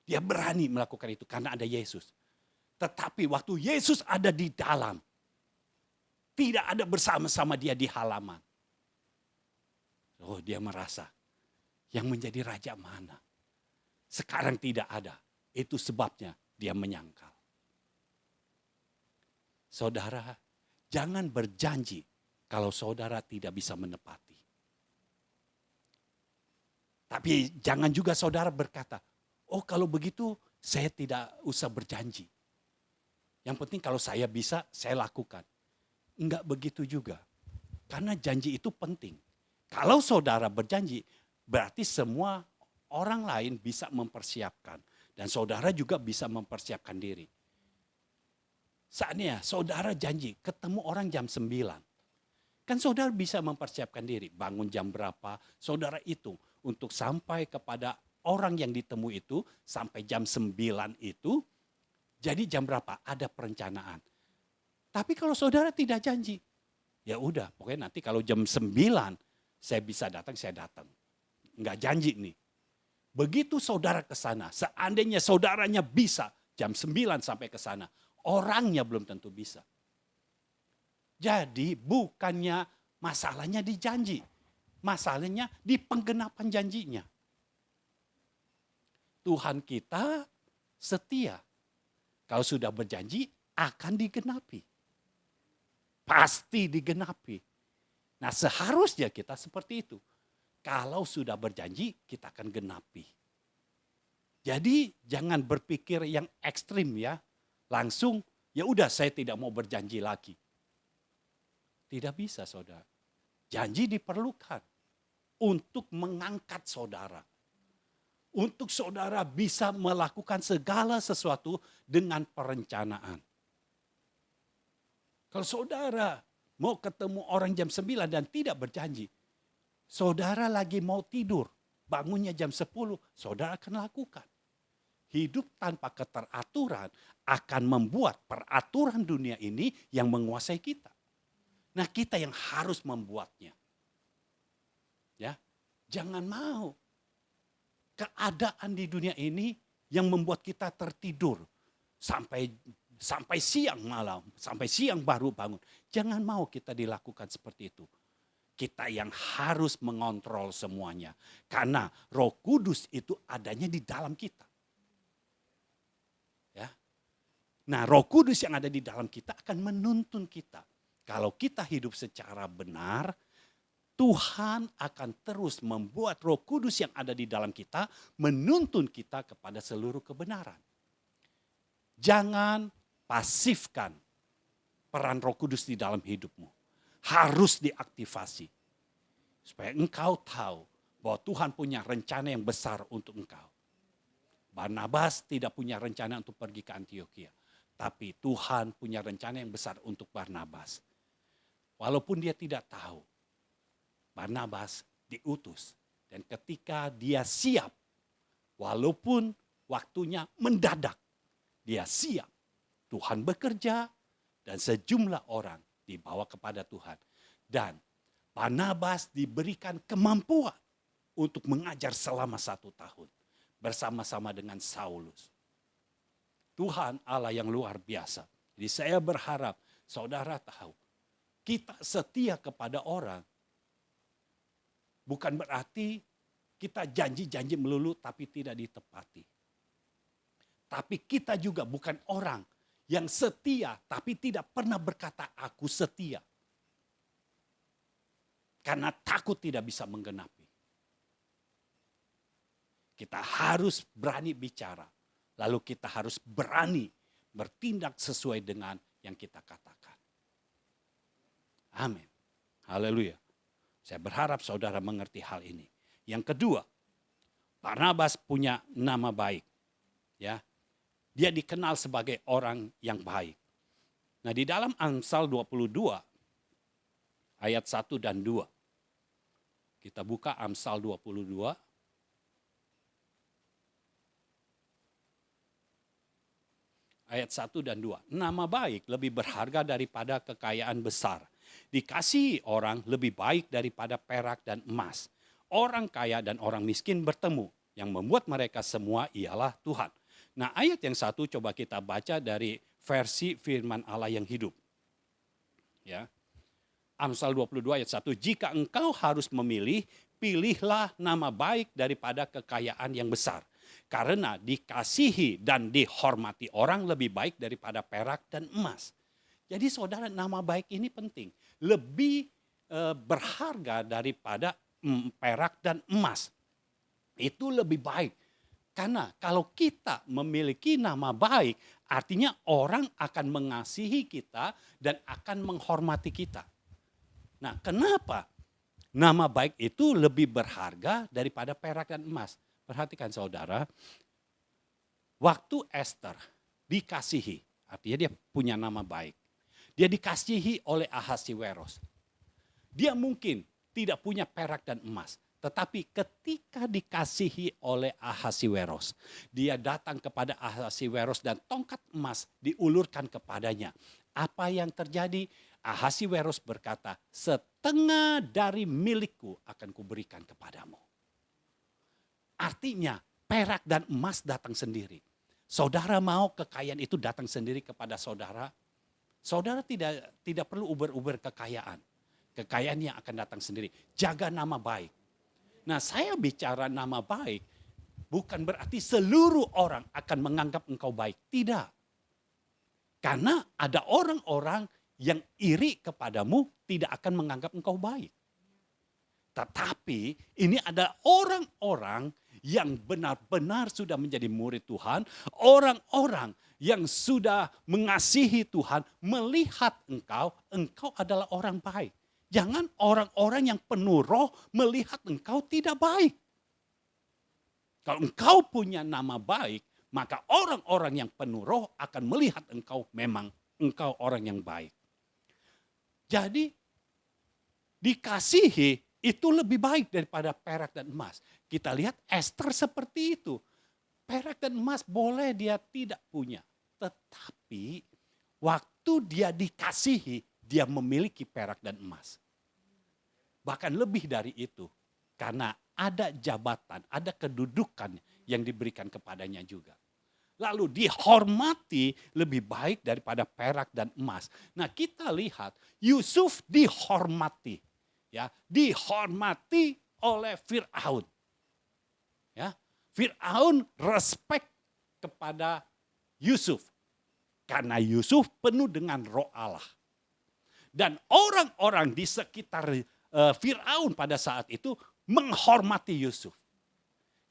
Dia berani melakukan itu karena ada Yesus. Tetapi waktu Yesus ada di dalam, tidak ada bersama-sama dia di halaman. Oh, dia merasa yang menjadi raja mana? Sekarang tidak ada. Itu sebabnya dia menyangkal. Saudara, jangan berjanji kalau saudara tidak bisa menepati. Tapi jangan juga saudara berkata, oh kalau begitu saya tidak usah berjanji. Yang penting kalau saya bisa, saya lakukan. Enggak begitu juga. Karena janji itu penting. Kalau saudara berjanji, berarti semua orang lain bisa mempersiapkan. Dan saudara juga bisa mempersiapkan diri. Saatnya saudara janji ketemu orang jam 9. Kan saudara bisa mempersiapkan diri. Bangun jam berapa, saudara hitung. Untuk sampai kepada orang yang ditemui itu, sampai jam 9 itu. Jadi jam berapa? Ada perencanaan. Tapi kalau saudara tidak janji, ya udah pokoknya nanti kalau jam 9 saya bisa datang, saya datang. Enggak janji nih. Begitu saudara ke sana, seandainya saudaranya bisa jam 9 sampai ke sana, orangnya belum tentu bisa. Jadi bukannya masalahnya di janji, masalahnya di penggenapan janjinya. Tuhan kita setia. Kalau sudah berjanji akan digenapi. Pasti digenapi. Nah seharusnya kita seperti itu. Kalau sudah berjanji, kita akan genapi. Jadi jangan berpikir yang ekstrim ya. Langsung, ya udah saya tidak mau berjanji lagi. Tidak bisa saudara. Janji diperlukan untuk mengangkat saudara. untuk saudara bisa melakukan segala sesuatu dengan perencanaan. Kalau saudara mau ketemu orang jam 9 dan tidak berjanji, saudara lagi mau tidur, bangunnya jam 10, saudara akan lakukan. Hidup tanpa keteraturan akan membuat peraturan dunia ini yang menguasai kita. Nah, kita yang harus membuatnya. Ya, jangan mau keadaan di dunia ini yang membuat kita tertidur sampai siang malam, sampai siang baru bangun. Jangan mau kita dilakukan seperti itu. Kita yang harus mengontrol semuanya. Karena Roh Kudus itu adanya di dalam kita. Ya. Nah, Roh Kudus yang ada di dalam kita akan menuntun kita. Kalau kita hidup secara benar, Tuhan akan terus membuat Roh Kudus yang ada di dalam kita menuntun kita kepada seluruh kebenaran. Jangan pasifkan peran Roh Kudus di dalam hidupmu. Harus diaktifasi. Supaya engkau tahu bahwa Tuhan punya rencana yang besar untuk engkau. Barnabas tidak punya rencana untuk pergi ke Antiokhia. Tapi Tuhan punya rencana yang besar untuk Barnabas. Walaupun dia tidak tahu, Barnabas diutus. Dan ketika dia siap, walaupun waktunya mendadak, dia siap. Tuhan bekerja dan sejumlah orang dibawa kepada Tuhan. Dan Barnabas diberikan kemampuan untuk mengajar selama 1 tahun. Bersama-sama dengan Saulus. Tuhan Allah yang luar biasa. Jadi saya berharap saudara tahu, kita setia kepada orang. Bukan berarti kita janji-janji melulu tapi tidak ditepati. Tapi kita juga bukan orang yang setia tapi tidak pernah berkata aku setia. Karena takut tidak bisa menggenapi. Kita harus berani bicara. Lalu kita harus berani bertindak sesuai dengan yang kita katakan. Amin. Haleluya. Saya berharap saudara mengerti hal ini. Yang kedua, Barnabas punya nama baik. Ya, dia dikenal sebagai orang yang baik. Nah, di dalam Amsal 22 ayat 1 dan 2. Kita buka Amsal 22. Ayat 1 dan 2. Nama baik lebih berharga daripada kekayaan besar. Dikasihi orang lebih baik daripada perak dan emas. Orang kaya dan orang miskin bertemu. Yang membuat mereka semua ialah Tuhan. Nah, ayat yang 1 coba kita baca dari versi firman Allah yang hidup. Ya. Amsal 22 ayat 1. Jika engkau harus memilih, pilihlah nama baik daripada kekayaan yang besar. Karena dikasihi dan dihormati orang lebih baik daripada perak dan emas. Jadi saudara, nama baik ini penting. Lebih berharga daripada perak dan emas. Itu lebih baik. Karena kalau kita memiliki nama baik, artinya orang akan mengasihi kita dan akan menghormati kita. Nah, kenapa nama baik itu lebih berharga daripada perak dan emas? Perhatikan saudara, waktu Esther dikasihi, artinya dia punya nama baik. Dia dikasihi oleh Ahasiweros. Dia mungkin tidak punya perak dan emas. Tetapi ketika dikasihi oleh Ahasiweros, dia datang kepada Ahasiweros dan tongkat emas diulurkan kepadanya. Apa yang terjadi? Ahasiweros berkata, setengah dari milikku akan kuberikan kepadamu. Artinya perak dan emas datang sendiri. Saudara mau kekayaan itu datang sendiri kepada saudara? Saudara tidak perlu uber-uber kekayaan. Kekayaan yang akan datang sendiri. Jaga nama baik. Nah, saya bicara nama baik bukan berarti seluruh orang akan menganggap engkau baik. Tidak. Karena ada orang-orang yang iri kepadamu tidak akan menganggap engkau baik. Tetapi ini ada orang-orang yang benar-benar sudah menjadi murid Tuhan. Orang-orang yang sudah mengasihi Tuhan melihat engkau adalah orang baik. Jangan orang-orang yang penuh roh melihat engkau tidak baik. Kalau engkau punya nama baik, maka orang-orang yang penuh roh akan melihat engkau memang engkau orang yang baik. Jadi dikasihi itu lebih baik daripada perak dan emas. Kita lihat Esther seperti itu. Perak dan emas boleh dia tidak punya. Tetapi waktu dia dikasihi, dia memiliki perak dan emas. Bahkan lebih dari itu. Karena ada jabatan, ada kedudukan yang diberikan kepadanya juga. Lalu dihormati lebih baik daripada perak dan emas. Nah, kita lihat Yusuf dihormati, ya, dihormati oleh Firaun. Ya, Firaun respect kepada Yusuf karena Yusuf penuh dengan roh Allah. Dan orang-orang di sekitar Firaun pada saat itu menghormati Yusuf.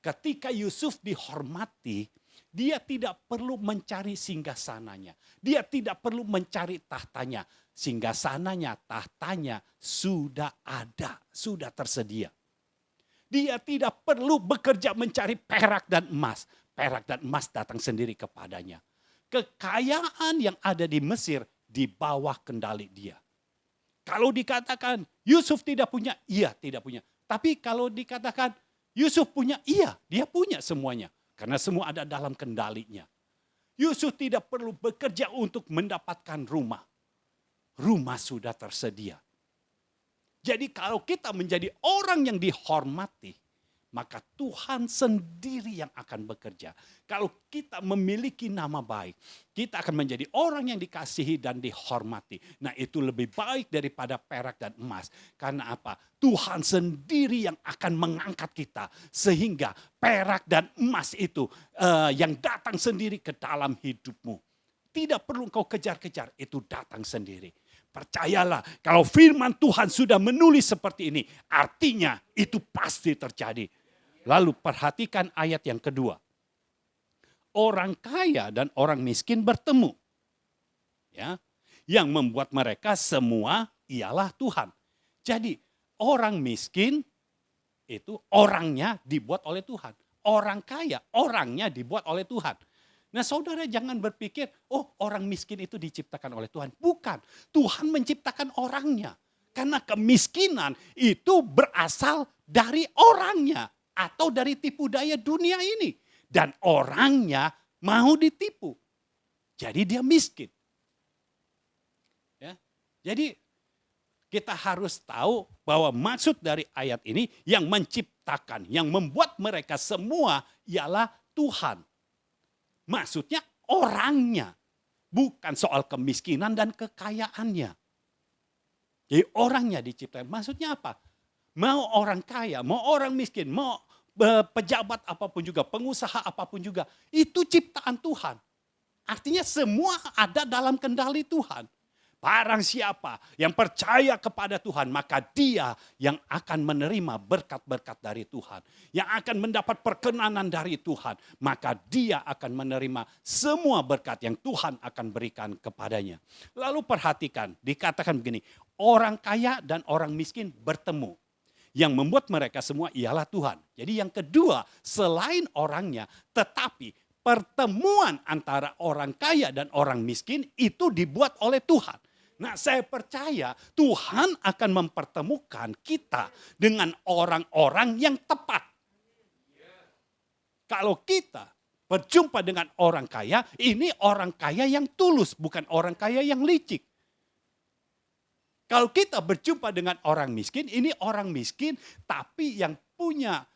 Ketika Yusuf dihormati, dia tidak perlu mencari singgasananya. Dia tidak perlu mencari tahtanya. Singgasananya, tahtanya sudah ada, sudah tersedia. Dia tidak perlu bekerja mencari perak dan emas. Perak dan emas datang sendiri kepadanya. Kekayaan yang ada di Mesir di bawah kendali dia. Kalau dikatakan Yusuf tidak punya, iya tidak punya. Tapi kalau dikatakan Yusuf punya, iya dia punya semuanya. Karena semua ada dalam kendalinya. Yusuf tidak perlu bekerja untuk mendapatkan rumah. Rumah sudah tersedia. Jadi kalau kita menjadi orang yang dihormati, maka Tuhan sendiri yang akan bekerja. Kalau kita memiliki nama baik, kita akan menjadi orang yang dikasihi dan dihormati. Nah, itu lebih baik daripada perak dan emas. Karena apa? Tuhan sendiri yang akan mengangkat kita. Sehingga perak dan emas itu yang datang sendiri ke dalam hidupmu. Tidak perlu engkau kejar-kejar, itu datang sendiri. Percayalah, kalau firman Tuhan sudah menulis seperti ini, artinya itu pasti terjadi. Lalu perhatikan ayat yang kedua. Orang kaya dan orang miskin bertemu. Ya, yang membuat mereka semua ialah Tuhan. Jadi orang miskin itu orangnya dibuat oleh Tuhan. Orang kaya orangnya dibuat oleh Tuhan. Nah, saudara jangan berpikir, oh orang miskin itu diciptakan oleh Tuhan. Bukan, Tuhan menciptakan orangnya. Karena kemiskinan itu berasal dari orangnya. Atau dari tipu daya dunia ini. Dan orangnya mau ditipu. Jadi dia miskin. Ya. Jadi kita harus tahu bahwa maksud dari ayat ini yang menciptakan, yang membuat mereka semua ialah Tuhan. Maksudnya orangnya, bukan soal kemiskinan dan kekayaannya. Jadi orangnya diciptakan. Maksudnya apa? Mau orang kaya, mau orang miskin, mau pejabat apapun juga, pengusaha apapun juga. Itu ciptaan Tuhan. Artinya semua ada dalam kendali Tuhan. Barang siapa yang percaya kepada Tuhan, maka dia yang akan menerima berkat-berkat dari Tuhan. Yang akan mendapat perkenanan dari Tuhan. Maka dia akan menerima semua berkat yang Tuhan akan berikan kepadanya. Lalu perhatikan, dikatakan begini, orang kaya dan orang miskin bertemu. Yang membuat mereka semua ialah Tuhan. Jadi yang kedua, selain orangnya, tetapi pertemuan antara orang kaya dan orang miskin itu dibuat oleh Tuhan. Nah, saya percaya Tuhan akan mempertemukan kita dengan orang-orang yang tepat. Kalau kita berjumpa dengan orang kaya, ini orang kaya yang tulus, bukan orang kaya yang licik. Kalau kita berjumpa dengan orang miskin, ini orang miskin tapi yang punya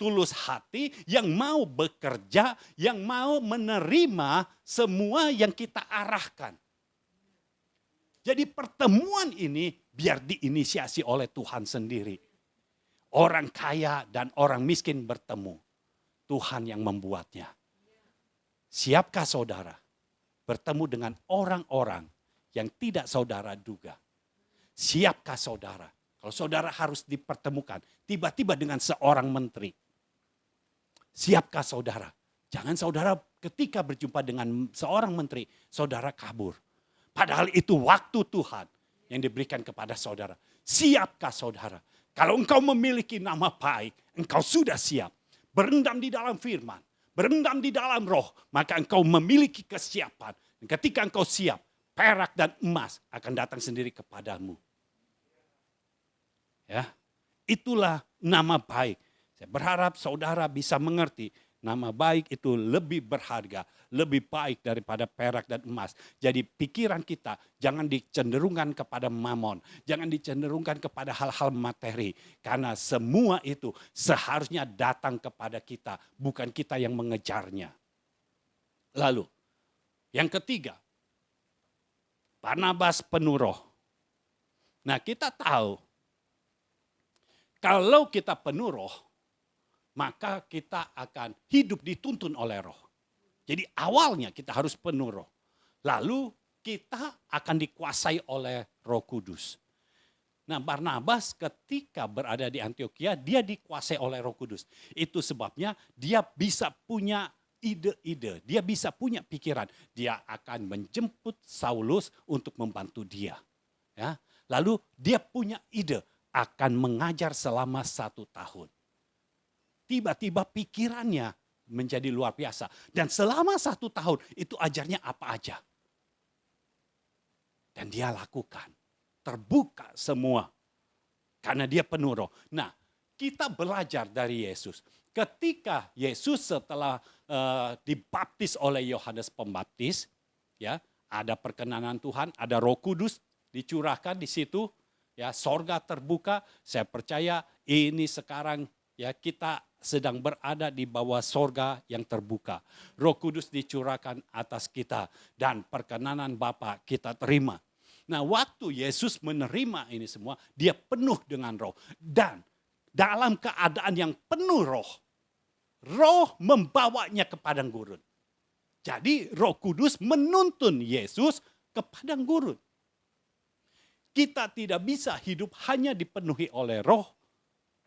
tulus hati, yang mau bekerja, yang mau menerima semua yang kita arahkan. Jadi pertemuan ini biar diinisiasi oleh Tuhan sendiri. Orang kaya dan orang miskin bertemu. Tuhan yang membuatnya. Siapkah saudara bertemu dengan orang-orang yang tidak saudara duga? Siapkah saudara? Kalau saudara harus dipertemukan tiba-tiba dengan seorang menteri. Siapkah saudara? Jangan saudara ketika berjumpa dengan seorang menteri, saudara kabur. Padahal itu waktu Tuhan yang diberikan kepada saudara. Siapkah saudara? Kalau engkau memiliki nama baik, engkau sudah siap. berendam di dalam firman, berendam di dalam roh, maka engkau memiliki kesiapan. Dan ketika engkau siap, perak dan emas akan datang sendiri kepadamu. Ya, itulah nama baik. Saya berharap saudara bisa mengerti, nama baik itu lebih berharga, lebih baik daripada perak dan emas. Jadi pikiran kita jangan dicenderungkan kepada mamon, jangan dicenderungkan kepada hal-hal materi. Karena semua itu seharusnya datang kepada kita, bukan kita yang mengejarnya. Lalu, yang ketiga, Barnabas penuh roh. Nah, kita tahu, kalau kita penuh roh, maka kita akan hidup dituntun oleh roh. Jadi awalnya kita harus penuh roh. Lalu kita akan dikuasai oleh Roh Kudus. Nah, Barnabas ketika berada di Antiokhia, dia dikuasai oleh Roh Kudus. Itu sebabnya dia bisa punya ide-ide, dia bisa punya pikiran. Dia akan menjemput Saulus untuk membantu dia. Ya. Lalu dia punya ide akan mengajar selama 1 tahun. Tiba-tiba pikirannya menjadi luar biasa. Dan selama 1 tahun itu ajarnya apa aja. Dan dia lakukan. Terbuka semua. Karena dia penuh roh. Nah, kita belajar dari Yesus. Ketika Yesus setelah dibaptis oleh Yohanes Pembaptis, ya, ada perkenanan Tuhan, ada Roh Kudus dicurahkan di situ, ya, sorga terbuka. Saya percaya ini sekarang ya kita sedang berada di bawah sorga yang terbuka. Roh Kudus dicurahkan atas kita dan perkenanan Bapa kita terima. Nah, waktu Yesus menerima ini semua, dia penuh dengan roh. Dan dalam keadaan yang penuh roh, roh membawanya ke padang gurun. Jadi Roh Kudus menuntun Yesus ke padang gurun. Kita tidak bisa hidup hanya dipenuhi oleh roh,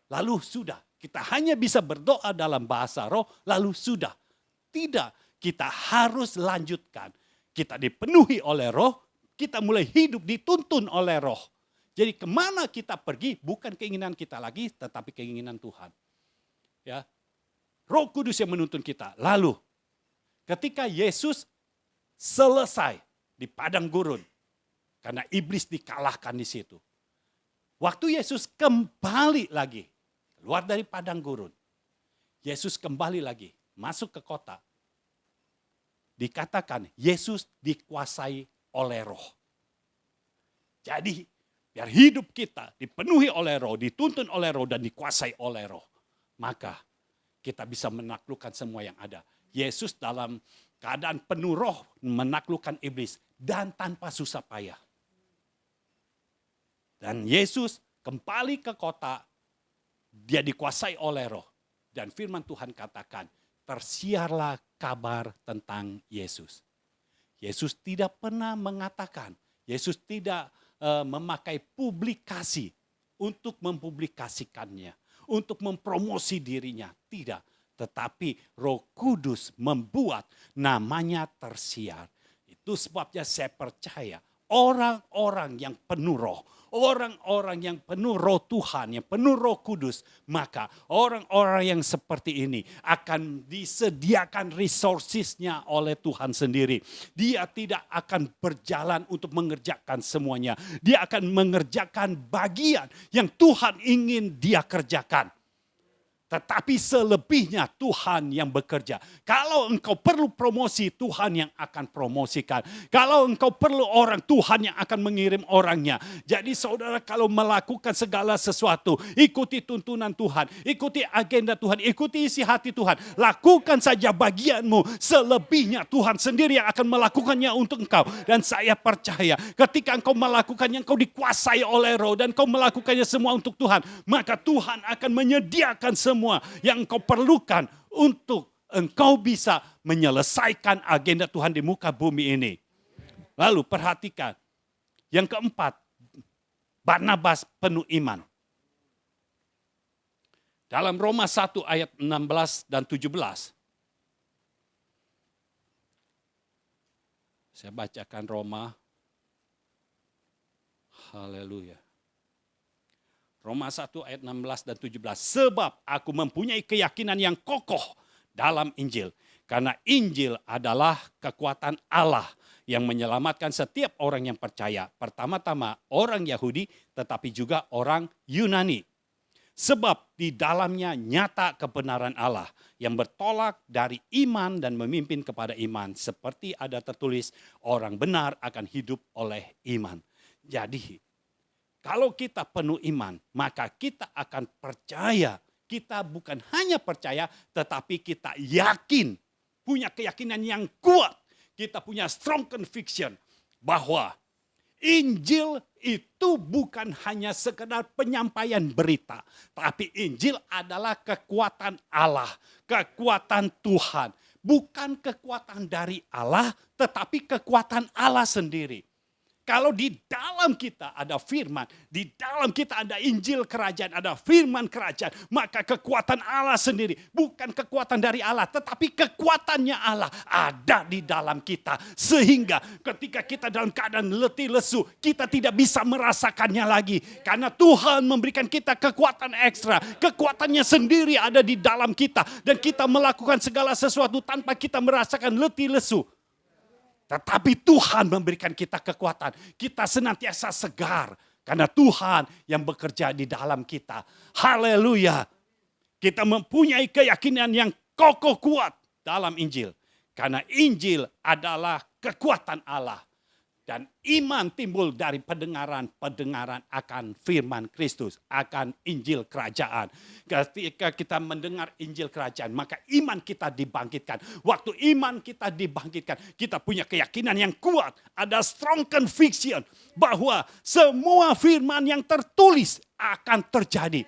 lalu sudah. Kita hanya bisa berdoa dalam bahasa roh, lalu sudah. Tidak, kita harus lanjutkan. Kita dipenuhi oleh roh, kita mulai hidup dituntun oleh roh. Jadi kemana kita pergi, bukan keinginan kita lagi, tetapi keinginan Tuhan. Ya, Roh Kudus yang menuntun kita. Lalu, ketika Yesus selesai di padang gurun, karena iblis dikalahkan di situ. Waktu Yesus kembali lagi, keluar dari padang gurun. Yesus kembali lagi, masuk ke kota. Dikatakan Yesus dikuasai oleh roh. Jadi biar hidup kita dipenuhi oleh roh, dituntun oleh roh dan dikuasai oleh roh. Maka kita bisa menaklukkan semua yang ada. Yesus dalam keadaan penuh roh menaklukkan iblis dan tanpa susah payah. Dan Yesus kembali ke kota, dia dikuasai oleh roh. Dan firman Tuhan katakan, tersiarlah kabar tentang Yesus. Yesus tidak pernah mengatakan, Yesus tidak memakai publikasi untuk mempublikasikannya, untuk mempromosi dirinya. Tidak, tetapi Roh Kudus membuat namanya tersiar. Itu sebabnya saya percaya orang-orang yang penuh roh, orang-orang yang penuh roh Tuhan, yang penuh Roh Kudus, maka orang-orang yang seperti ini akan disediakan resourcesnya oleh Tuhan sendiri. Dia tidak akan berjalan untuk mengerjakan semuanya. Dia akan mengerjakan bagian yang Tuhan ingin dia kerjakan. Tetapi selebihnya Tuhan yang bekerja. Kalau engkau perlu promosi, Tuhan yang akan promosikan. Kalau engkau perlu orang, Tuhan yang akan mengirim orangnya. Jadi saudara kalau melakukan segala sesuatu, ikuti tuntunan Tuhan, ikuti agenda Tuhan, ikuti isi hati Tuhan. Lakukan saja bagianmu, selebihnya Tuhan sendiri yang akan melakukannya untuk engkau. Dan saya percaya ketika engkau melakukannya, engkau dikuasai oleh roh dan engkau melakukannya semua untuk Tuhan. Maka Tuhan akan menyediakan semua yang engkau perlukan untuk engkau bisa menyelesaikan agenda Tuhan di muka bumi ini. Lalu perhatikan, yang keempat, Barnabas penuh iman. Dalam Roma 1 ayat 16 dan 17. Saya bacakan Roma. Haleluya. Roma 1 ayat 16 dan 17. Sebab aku mempunyai keyakinan yang kokoh dalam Injil. Karena Injil adalah kekuatan Allah yang menyelamatkan setiap orang yang percaya. Pertama-tama orang Yahudi tetapi juga orang Yunani. Sebab di dalamnya nyata kebenaran Allah yang bertolak dari iman dan memimpin kepada iman. Seperti ada tertulis, orang benar akan hidup oleh iman. Jadi kalau kita penuh iman, maka kita akan percaya. Kita bukan hanya percaya, tetapi kita yakin. Punya keyakinan yang kuat. Kita punya strong conviction bahwa Injil itu bukan hanya sekedar penyampaian berita. Tapi Injil adalah kekuatan Allah, kekuatan Tuhan. Bukan kekuatan dari Allah, tetapi kekuatan Allah sendiri. Kalau di dalam kita ada firman, di dalam kita ada Injil kerajaan, ada firman kerajaan, maka kekuatan Allah sendiri, bukan kekuatan dari Allah, tetapi kekuatannya Allah ada di dalam kita. Sehingga ketika kita dalam keadaan letih lesu, kita tidak bisa merasakannya lagi. Karena Tuhan memberikan kita kekuatan ekstra, kekuatannya sendiri ada di dalam kita. Dan kita melakukan segala sesuatu tanpa kita merasakan letih lesu. Tetapi Tuhan memberikan kita kekuatan. Kita senantiasa segar. Karena Tuhan yang bekerja di dalam kita. Haleluya. Kita mempunyai keyakinan yang kokoh kuat dalam Injil. Karena Injil adalah kekuatan Allah. Dan iman timbul dari pendengaran akan firman Kristus, akan Injil kerajaan. Ketika kita mendengar Injil kerajaan, maka iman kita dibangkitkan. Waktu iman kita dibangkitkan, kita punya keyakinan yang kuat. Ada strong conviction bahwa semua firman yang tertulis akan terjadi.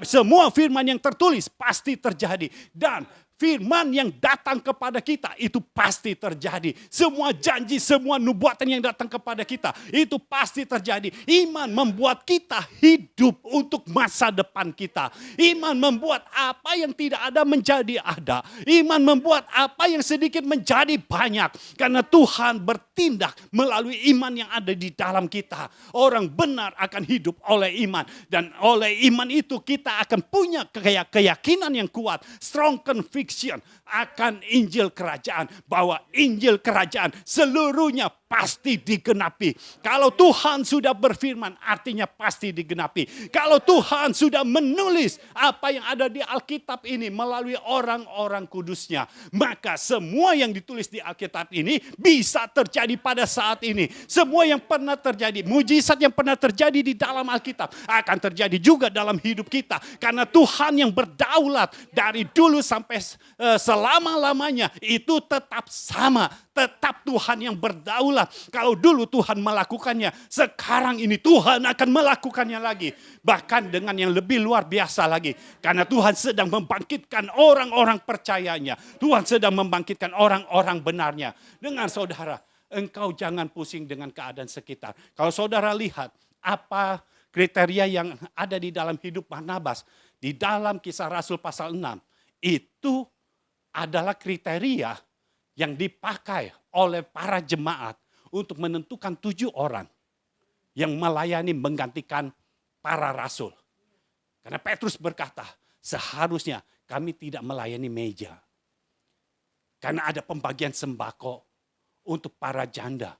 Semua firman yang tertulis pasti terjadi. Dan firman yang datang kepada kita itu pasti terjadi. Semua janji, semua nubuatan yang datang kepada kita itu pasti terjadi. Iman membuat kita hidup untuk masa depan kita. Iman membuat apa yang tidak ada menjadi ada. Iman membuat apa yang sedikit menjadi banyak. Karena Tuhan bertindak melalui iman yang ada di dalam kita. Orang benar akan hidup oleh iman. Dan oleh iman itu kita akan punya keyakinan yang kuat. Strong conviction akan Injil kerajaan. Bahwa Injil kerajaan seluruhnya pasti digenapi. Kalau Tuhan sudah berfirman artinya pasti digenapi. Kalau Tuhan sudah menulis apa yang ada di Alkitab ini melalui orang-orang kudusnya. Maka semua yang ditulis di Alkitab ini bisa terjadi pada saat ini. Semua yang pernah terjadi, mujizat yang pernah terjadi di dalam Alkitab akan terjadi juga dalam hidup kita. Karena Tuhan yang berdaulat dari dulu sampai selama-lamanya itu tetap sama. Tetap Tuhan yang berdaulat. Kalau dulu Tuhan melakukannya, sekarang ini Tuhan akan melakukannya lagi. Bahkan dengan yang lebih luar biasa lagi. Karena Tuhan sedang membangkitkan orang-orang percayanya. Tuhan sedang membangkitkan orang-orang benarnya. Dengar saudara, engkau jangan pusing dengan keadaan sekitar. Kalau saudara lihat apa kriteria yang ada di dalam hidup Barnabas. Di dalam Kisah Rasul pasal 6. Itu adalah kriteria yang dipakai oleh para jemaat untuk menentukan 7 orang yang melayani menggantikan para rasul. Karena Petrus berkata, seharusnya kami tidak melayani meja. Karena ada pembagian sembako untuk para janda.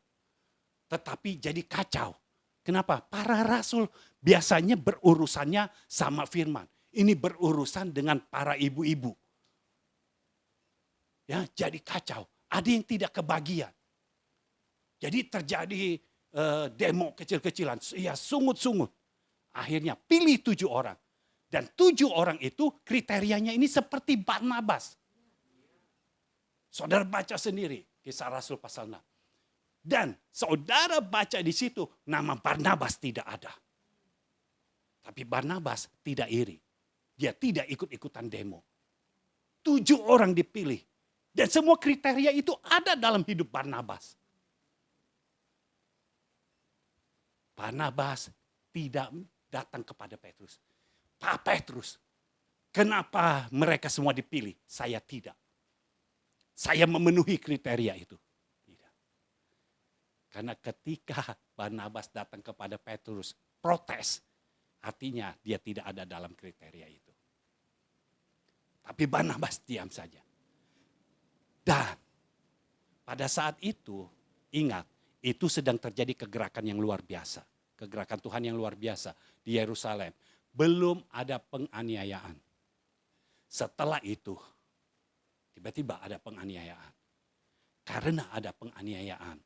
Tetapi jadi kacau. Kenapa? Para rasul biasanya berurusannya sama firman. Ini berurusan dengan para ibu-ibu. Ya, jadi kacau. Ada yang tidak kebagian. Jadi terjadi demo kecil-kecilan. Ya, sungut-sungut. Akhirnya pilih 7 orang. Dan 7 orang itu kriterianya ini seperti Barnabas. Saudara baca sendiri Kisah Rasul pasal 6. Dan saudara baca di situ nama Barnabas tidak ada. Tapi Barnabas tidak iri. Dia tidak ikut-ikutan demo. 7 orang dipilih. Dan semua kriteria itu ada dalam hidup Barnabas. Barnabas tidak datang kepada Petrus. Pak Petrus, kenapa mereka semua dipilih? Saya tidak. Saya memenuhi kriteria itu. Tidak. Karena ketika Barnabas datang kepada Petrus, protes. artinya dia tidak ada dalam kriteria itu. Tapi Barnabas diam saja. Dan pada saat itu, ingat, itu sedang terjadi kegerakan yang luar biasa. Kegerakan Tuhan yang luar biasa di Yerusalem. Belum ada penganiayaan. Setelah itu, tiba-tiba ada penganiayaan. Karena ada penganiayaan,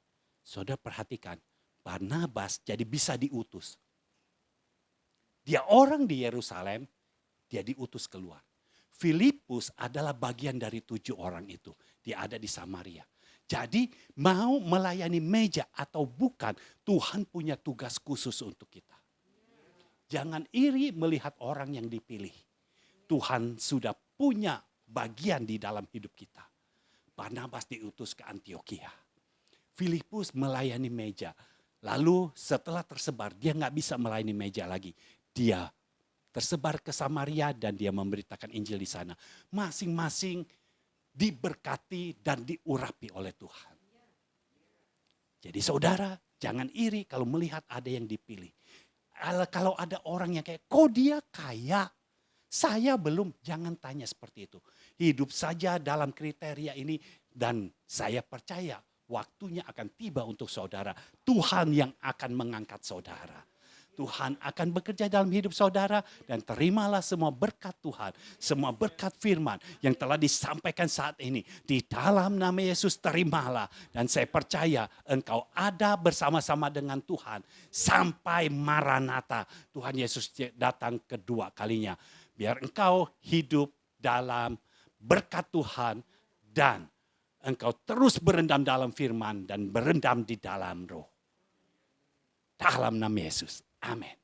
saudara perhatikan, Barnabas jadi bisa diutus. Dia orang di Yerusalem, dia diutus keluar. Filipus adalah bagian dari 7 orang itu. Dia ada di Samaria. Jadi mau melayani meja atau bukan, Tuhan punya tugas khusus untuk kita. Jangan iri melihat orang yang dipilih. Tuhan sudah punya bagian di dalam hidup kita. Barnabas diutus ke Antiokhia. Filipus melayani meja. Lalu setelah tersebar, dia nggak bisa melayani meja lagi. Dia tersebar ke Samaria dan dia memberitakan Injil di sana. Masing-masing diberkati dan diurapi oleh Tuhan. Jadi saudara, jangan iri kalau melihat ada yang dipilih. Kalau ada orang yang kayak, kok dia kaya? Saya belum, jangan tanya seperti itu. Hidup saja dalam kriteria ini dan saya percaya waktunya akan tiba untuk saudara. Tuhan yang akan mengangkat saudara. Tuhan akan bekerja dalam hidup saudara dan terimalah semua berkat Tuhan. Semua berkat firman yang telah disampaikan saat ini. Di dalam nama Yesus terimalah. Dan saya percaya engkau ada bersama-sama dengan Tuhan. Sampai Maranatha. Tuhan Yesus datang kedua kalinya. Biar engkau hidup dalam berkat Tuhan. Dan engkau terus berendam dalam firman dan berendam di dalam roh. Dalam nama Yesus. Amin.